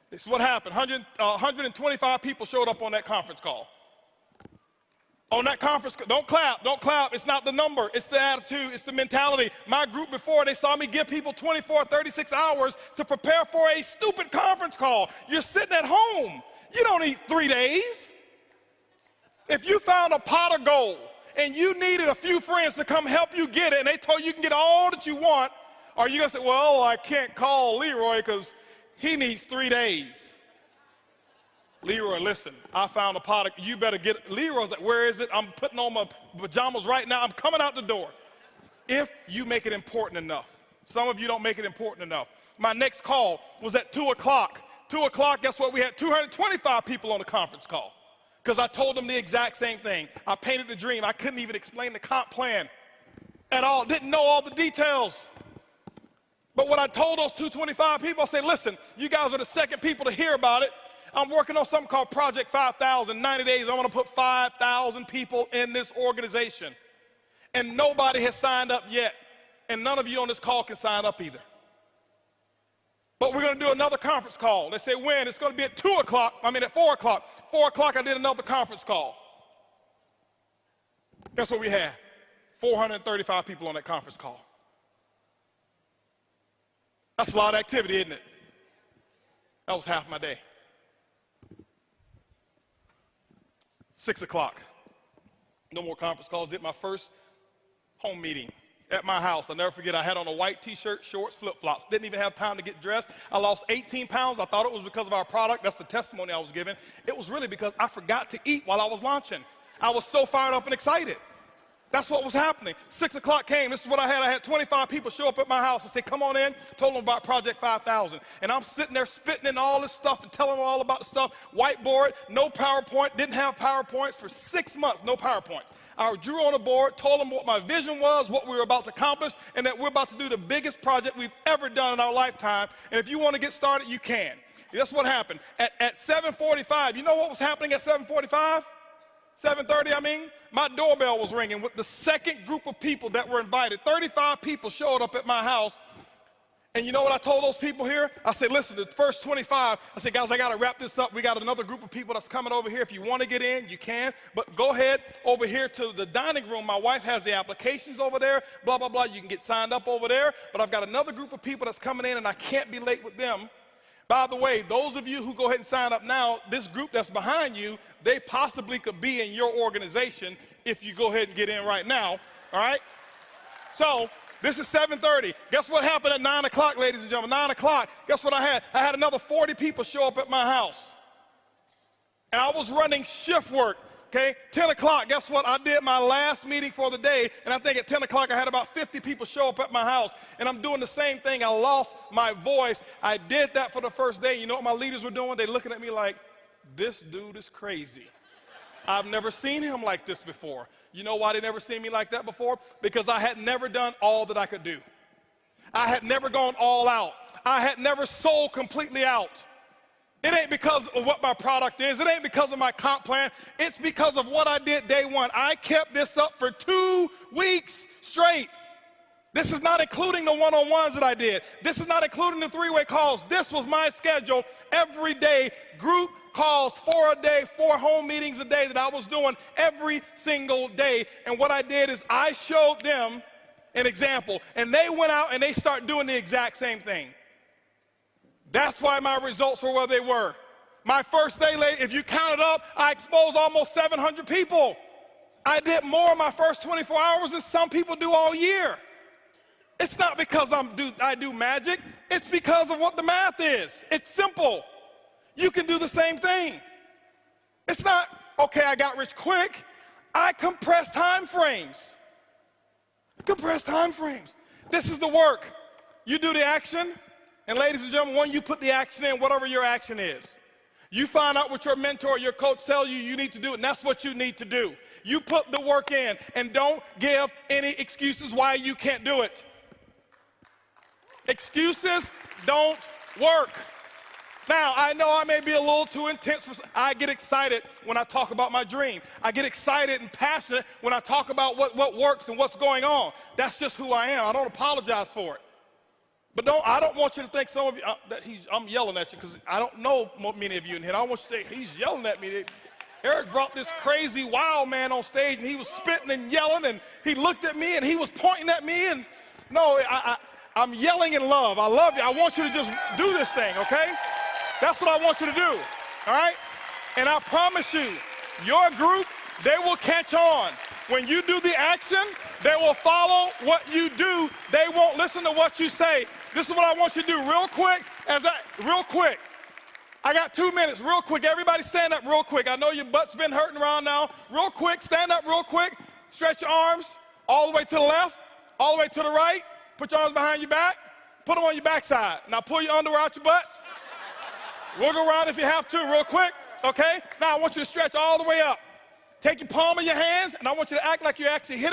This is what happened. 125 people showed up on that conference call. On that conference, don't clap, don't clap. It's not the number, it's the attitude, it's the mentality. My group before, they saw me give people 24, 36 hours to prepare for a stupid conference call. You're sitting at home. You don't need 3 days. If you found a pot of gold and you needed a few friends to come help you get it and they told you can get all that you want, are you gonna say, well, I can't call Leroy because he needs 3 days? Leroy, listen, I found a pot of, you better get, Leroy's like, where is it? I'm putting on my pajamas right now. I'm coming out the door. If you make it important enough. Some of you don't make it important enough. My next call was at 2 o'clock. 2 o'clock, guess what? We had 225 people on the conference call because I told them the exact same thing. I painted the dream. I couldn't even explain the comp plan at all. Didn't know all the details. But when I told those 225 people, I said, listen, you guys are the second people to hear about it. I'm working on something called Project 5,000. 90 days, I want to put 5,000 people in this organization. And nobody has signed up yet. And none of you on this call can sign up either. But we're going to do another conference call. They say when? It's going to be at 4 o'clock. 4 o'clock, I did another conference call. Guess what we had? 435 people on that conference call. That's a lot of activity, isn't it? That was half my day. 6 o'clock. No more conference calls. Did my first home meeting at my house. I'll never forget, I had on a white t-shirt, shorts, flip-flops. Didn't even have time to get dressed. I lost 18 pounds. I thought it was because of our product. That's the testimony I was giving. It was really because I forgot to eat while I was launching. I was so fired up and excited. That's what was happening. 6 o'clock came. This is what I had. I had 25 people show up at my house and say, come on in. Told them about Project 5,000. And I'm sitting there spitting in all this stuff and telling them all about the stuff. Whiteboard, no PowerPoint. Didn't have PowerPoints for 6 months. No PowerPoints. I drew on a board, told them what my vision was, what we were about to accomplish, and that we're about to do the biggest project we've ever done in our lifetime. And if you want to get started, you can. That's what happened. At 7:45, you know what was happening at 7:45? 7:30, I mean, my doorbell was ringing with the second group of people that were invited. 35 people showed up at my house. And you know what I told those people here? I said, listen, the first 25, I said, guys, I got to wrap this up. We got another group of people that's coming over here. If you want to get in, you can. But go ahead over here to the dining room. My wife has the applications over there, blah, blah, blah. You can get signed up over there. But I've got another group of people that's coming in, and I can't be late with them. By the way, those of you who go ahead and sign up now, this group that's behind you, they possibly could be in your organization if you go ahead and get in right now, all right? So this is 7:30. Guess what happened at 9 o'clock, ladies and gentlemen? 9 o'clock, guess what I had? I had another 40 people show up at my house. And I was running shift work, okay? 10 o'clock, guess what? I did my last meeting for the day, and I think at 10 o'clock I had about 50 people show up at my house. And I'm doing the same thing. I lost my voice. I did that for the first day. You know what my leaders were doing? They're looking at me like, this dude is crazy. I've never seen him like this before. You know why they never seen me like that before? Because I had never done all that I could do. I had never gone all out. I had never sold completely out. It ain't because of what my product is. It ain't because of my comp plan. It's because of what I did day one. I kept this up for 2 weeks straight. This is not including the one-on-ones that I did. This is not including the three-way calls. This was my schedule every day, group calls, 4 a day, 4 home meetings a day that I was doing every single day. And what I did is I showed them an example, and they went out and they started doing the exact same thing. That's why my results were where they were. My first day, if you count it up, I exposed almost 700 people. I did more in my first 24 hours than some people do all year. It's not because I do magic. It's because of what the math is. It's simple. You can do the same thing. It's not, okay, I got rich quick. I compress time frames. Compress time frames. This is the work. You do the action. And ladies and gentlemen, when you put the action in, whatever your action is, you find out what your mentor or your coach tells you need to do, and that's what you need to do. You put the work in, and don't give any excuses why you can't do it. Excuses don't work. Now, I know I may be a little too intense. I get excited when I talk about my dream. I get excited and passionate when I talk about what works and what's going on. That's just who I am. I don't apologize for it. But I don't want you to think some of you, that I'm yelling at you, because I don't know many of you in here. I don't want you to think he's yelling at me. Eric brought this crazy wild man on stage, and he was spitting and yelling, and he looked at me, and he was pointing at me. And no, I'm yelling in love. I love you. I want you to just do this thing, okay? That's what I want you to do, all right? And I promise you, your group, they will catch on. When you do the action, they will follow what you do. They won't listen to what you say. This is what I want you to do real quick. Real quick. I got 2 minutes, real quick. Everybody stand up real quick. I know your butt's been hurting around now. Real quick, stand up real quick. Stretch your arms all the way to the left, all the way to the right. Put your arms behind your back. Put them on your backside. Now pull your underwear out your butt. Wiggle around if you have to real quick, okay? Now I want you to stretch all the way up. Take your palm of your hands, and I want you to act like you're actually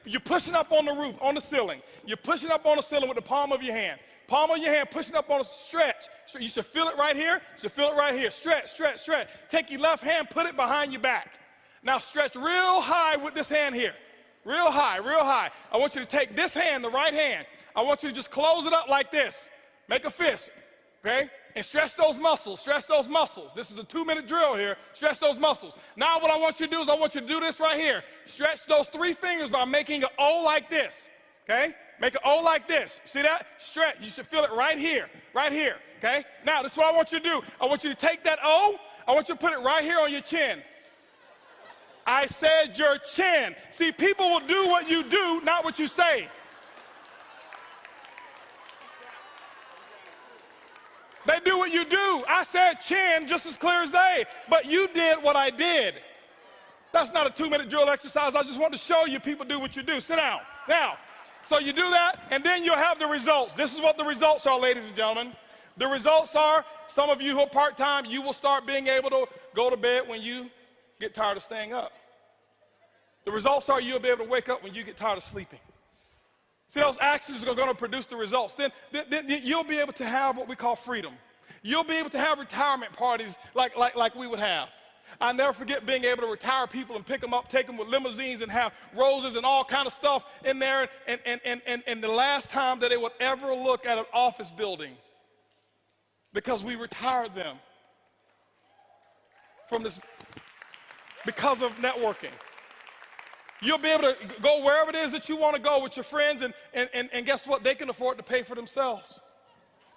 you're pushing up on the roof, on the ceiling. You're pushing up on the ceiling with the palm of your hand. Palm of your hand, pushing up on a stretch. You should feel it right here. You should feel it right here. Stretch, stretch, stretch. Take your left hand, put it behind your back. Now stretch real high with this hand here. Real high, real high. I want you to take this hand, the right hand. I want you to just close it up like this. Make a fist, okay? And stretch those muscles, stretch those muscles. This is a 2-minute drill here. Stretch those muscles. Now what I want you to do is I want you to do this right here. Stretch those 3 fingers by making an O like this, okay? Make an O like this. See that? Stretch. You should feel it right here, okay? Now this is what I want you to do. I want you to take that O, I want you to put it right here on your chin. I said your chin. See, people will do what you do, not what you say. They do what you do. I said chin just as clear as day, but you did what I did. That's not a 2-minute drill exercise. I just want to show you people do what you do. Sit down. Now, so you do that, and then you'll have the results. This is what the results are, ladies and gentlemen. The results are, some of you who are part-time, you will start being able to go to bed when you get tired of staying up. The results are you'll be able to wake up when you get tired of sleeping. See, those actions are going to produce the results. Then you'll be able to have what we call freedom. You'll be able to have retirement parties like we would have. I never forget being able to retire people and pick them up, take them with limousines and have roses and all kind of stuff in there. And the last time that they would ever look at an office building, because we retired them from this because of networking. You'll be able to go wherever it is that you want to go with your friends, and guess what? They can afford to pay for themselves.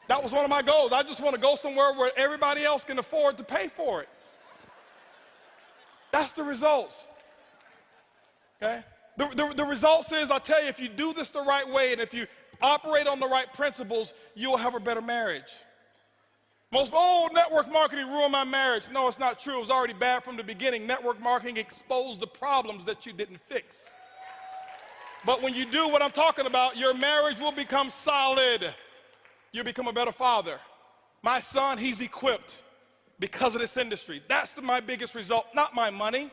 That was one of my goals. I just want to go somewhere where everybody else can afford to pay for it. That's the results, okay? The results is, I tell you, if you do this the right way and if you operate on the right principles, you'll have a better marriage. Network marketing ruined my marriage. No, it's not true. It was already bad from the beginning. Network marketing exposed the problems that you didn't fix. But when you do what I'm talking about, your marriage will become solid. You'll become a better father. My son, he's equipped because of this industry. That's my biggest result, not my money.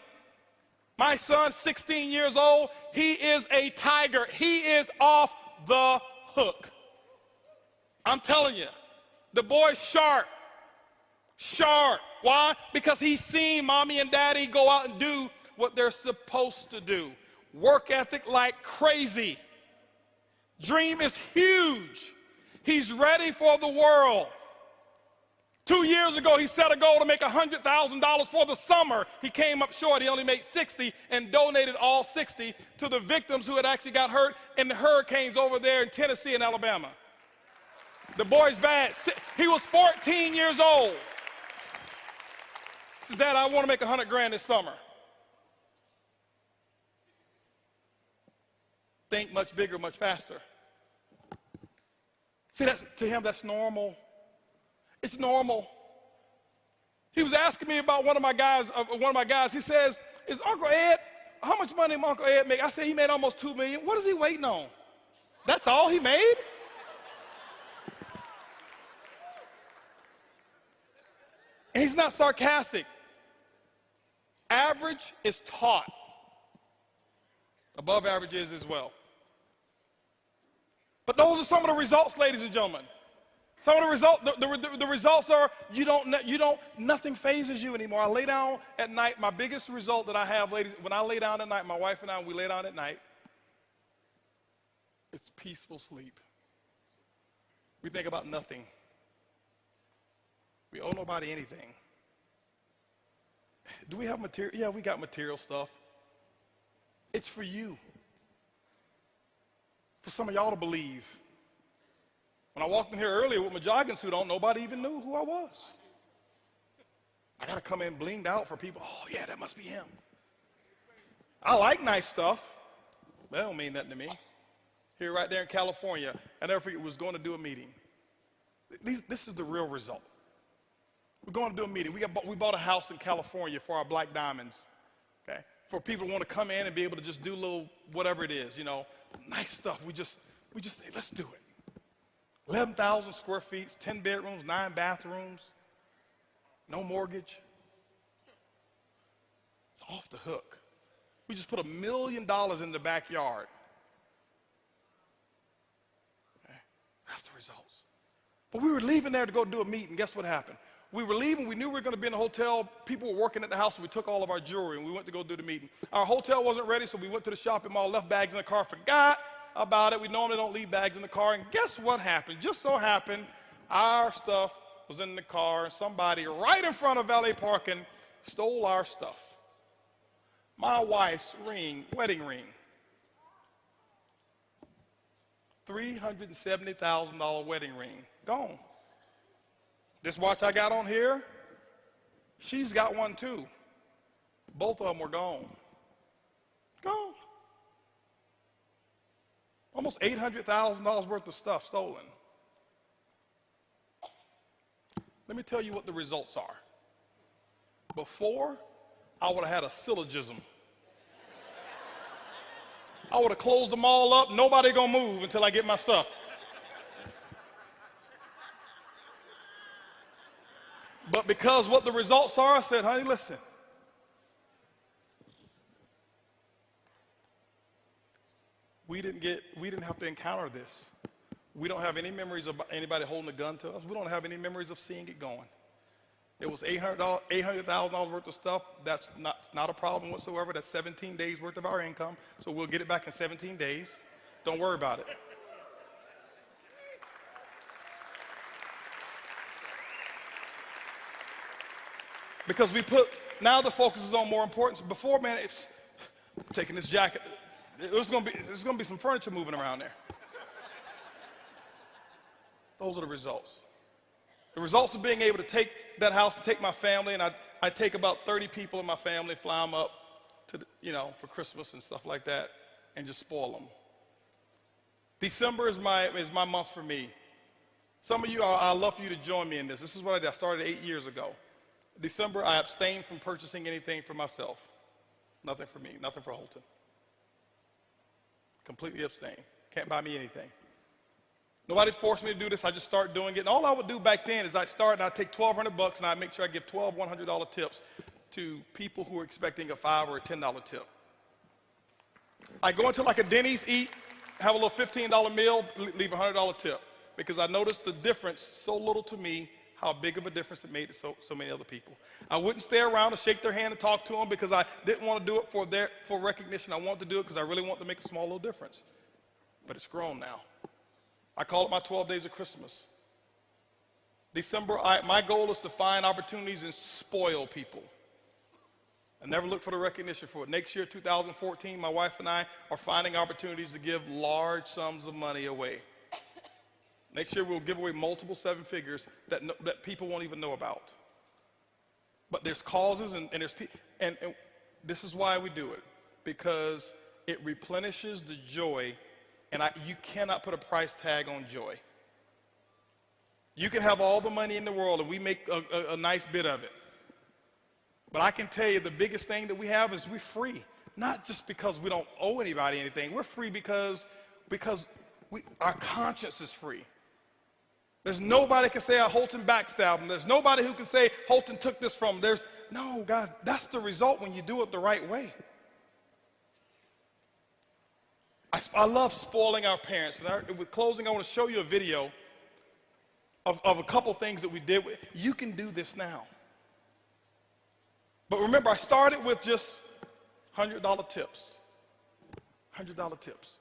My son, 16 years old, he is a tiger. He is off the hook. I'm telling you, the boy's sharp. Sharp. Why? Because he's seen mommy and daddy go out and do what they're supposed to do. Work ethic like crazy. Dream is huge. He's ready for the world. 2 years ago, he set a goal to make $100,000 for the summer. He came up short. He only made 60 and donated all 60 to the victims who had actually got hurt in the hurricanes over there in Tennessee and Alabama. The boy's bad. He was 14 years old. He says, Dad, I want to make 100 grand this summer. Think much bigger, much faster. See, to him, that's normal. It's normal. He was asking me about one of my guys. He says, "Is Uncle Ed? How much money did Uncle Ed make?" I said, "He made almost $2 million." What is he waiting on? That's all he made? And he's not sarcastic. Average is taught. Above average is as well. But those are some of the results, ladies and gentlemen. Some of the results, the results are nothing phases you anymore. I lay down at night. My biggest result that I have, ladies, when I lay down at night, my wife and I, when we lay down at night, it's peaceful sleep. We think about nothing. We owe nobody anything. Do we have material? Yeah, we got material stuff. It's for you. For some of y'all to believe. When I walked in here earlier with my jogging suit on, nobody even knew who I was. I got to come in blinged out for people. Oh, yeah, that must be him. I like nice stuff. That don't mean nothing to me. Here, right there in California, I never forget, was going to do a meeting. This is the real result. We're going to do a meeting. We bought a house in California for our Black Diamonds, okay? For people who want to come in and be able to just do a little whatever it is, nice stuff. We just say, let's do it. 11,000 square feet, 10 bedrooms, 9 bathrooms, no mortgage. It's off the hook. We just put $1 million in the backyard. Okay? That's the results. But we were leaving there to go do a meeting. Guess what happened? We were leaving. We knew we were going to be in a hotel. People were working at the house, so we took all of our jewelry, and we went to go do the meeting. Our hotel wasn't ready, so we went to the shopping mall, left bags in the car, forgot about it. We normally don't leave bags in the car, and guess what happened? Just so happened, our stuff was in the car, and somebody right in front of valet parking stole our stuff. My wife's ring, wedding ring, $370,000 wedding ring, gone. This watch I got on here, she's got one too. Both of them were gone. Gone. Almost $800,000 worth of stuff stolen. Let me tell you what the results are. Before, I would have had a syllogism. I would have closed them all up. Nobody gonna move until I get my stuff. But because what the results are, I said, honey, listen. We didn't have to encounter this. We don't have any memories of anybody holding a gun to us. We don't have any memories of seeing it going. It was $800,000 worth of stuff. That's not a problem whatsoever. That's 17 days worth of our income. So we'll get it back in 17 days. Don't worry about it. Because now the focus is on more importance. Before, man, I'm taking this jacket. There's gonna be some furniture moving around there. Those are the results. The results of being able to take that house and take my family, and I take about 30 people in my family, fly them up to for Christmas and stuff like that. and just spoil them. December is my month for me. Some of you, I'd love for you to join me in this. This is what I did. I started 8 years ago. December, I abstained from purchasing anything for myself. Nothing for me, nothing for Holton. Completely abstain. Can't buy me anything. Nobody forced me to do this. I just started doing it. And all I would do back then is I'd start and I'd take $1,200 and I'd make sure I give 12 $100 tips to people who are expecting a $5 or a $10 tip. I go into like a Denny's, eat, have a little $15 meal, leave a $100 tip. Because I noticed the difference so little to me, how big of a difference it made to so many other people. I wouldn't stay around and shake their hand and talk to them because I didn't want to do it for recognition. I wanted to do it because I really wanted to make a small little difference. But it's grown now. I call it my 12 days of Christmas. December, my goal is to find opportunities and spoil people. I never look for the recognition for it. Next year, 2014, my wife and I are finding opportunities to give large sums of money away. Next year, we'll give away multiple seven figures that people won't even know about. But there's causes and there's people, and this is why we do it, because it replenishes the joy, and you cannot put a price tag on joy. You can have all the money in the world, and we make a nice bit of it. But I can tell you the biggest thing that we have is we're free. Not just because we don't owe anybody anything. We're free because our conscience is free. There's nobody can say Holton backstabbed him. There's nobody who can say Holton took this from him. No, guys, that's the result when you do it the right way. I love spoiling our parents. And with closing, I want to show you a video of a couple things that we did. You can do this now. But remember, I started with just $100 tips. $100 tips.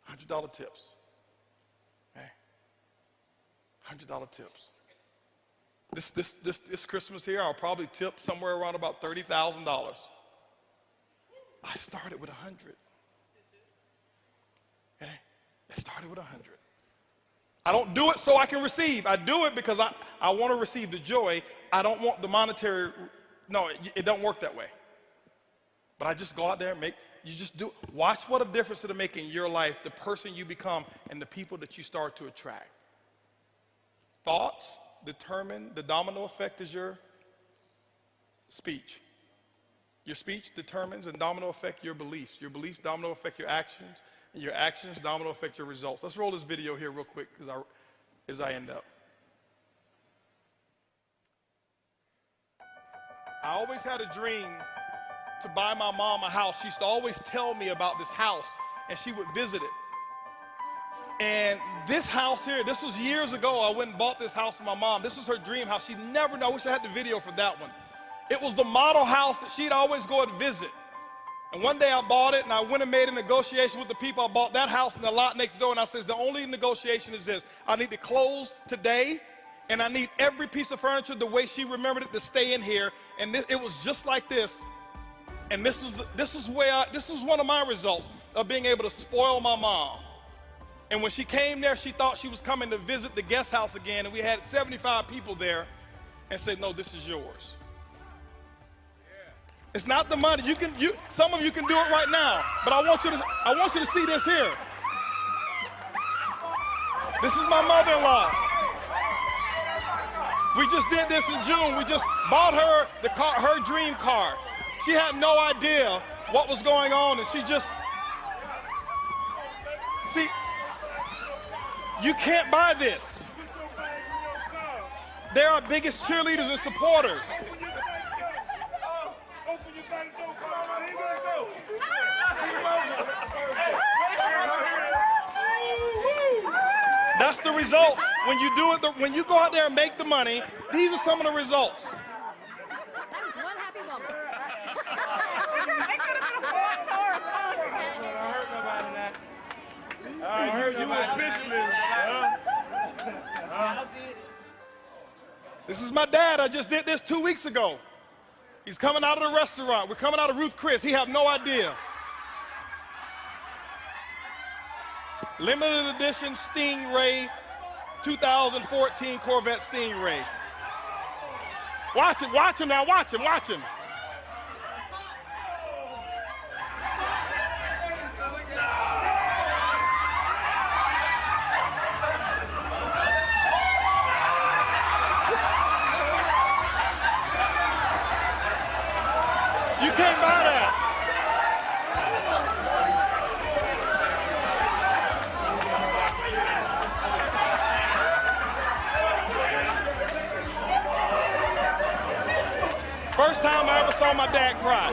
$100 tips. Okay? $100 tips. This Christmas here, I'll probably tip somewhere around about $30,000. I started with 100. Okay? I started with 100. I don't do it so I can receive. I do it because I want to receive the joy. I don't want the monetary. No, it don't work that way. But I just go out there and watch what a difference it'll make in your life, the person you become, and the people that you start to attract. Thoughts determine, the domino effect is your speech. Your speech determines and domino affect your beliefs. Your beliefs domino affect your actions, and your actions domino affect your results. Let's roll this video here real quick as I end up. I always had a dream to buy my mom a house. She used to always tell me about this house, and she would visit it. And this house here, this was years ago. I went and bought this house for my mom. This was her dream house. She'd never know. I wish I had the video for that one. It was the model house that she'd always go and visit. And one day I bought it, and I went and made a negotiation with the people. I bought that house and the lot next door, and I says, the only negotiation is this. I need to close today, and I need every piece of furniture the way she remembered it to stay in here. And it was just like this. And this is one of my results of being able to spoil my mom. And when she came there, she thought she was coming to visit the guest house again, and we had 75 people there, and said, no, this is yours. It's not the money. Some of you can do it right now, but I want you to see this here. This is my mother-in-law. We just did this in June. We just bought her the car, her dream car. She had no idea what was going on, and see, you can't buy this. They're our biggest cheerleaders and supporters. That's the results. When you do it, when you go out there and make the money, these are some of the results. That is one happy moment. I heard you was bishop. This is my dad. I just did this 2 weeks ago. He's coming out of the restaurant. We're coming out of Ruth Chris. He have no idea. Limited edition Stingray, 2014 Corvette Stingray. Watch him now, watch him. can't buy that. First time I ever saw my dad cry.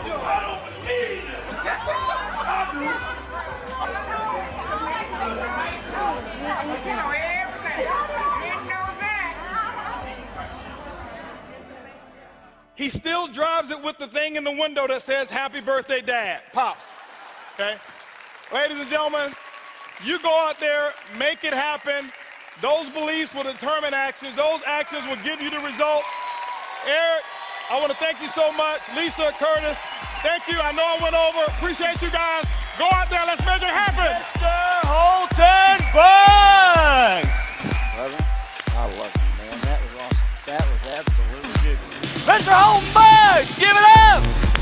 He still drives it with the thing in the window that says, "Happy birthday, Dad." Pops, okay? Ladies and gentlemen, you go out there, make it happen. Those beliefs will determine actions. Those actions will give you the results. Eric, I want to thank you so much. Lisa, Curtis, thank you. I know I went over. Appreciate you guys. Go out there. Let's make it happen. Mr. Holton Banks. I love you, man. That was awesome. That was absolutely good. Mr. Holton Banks, give it up.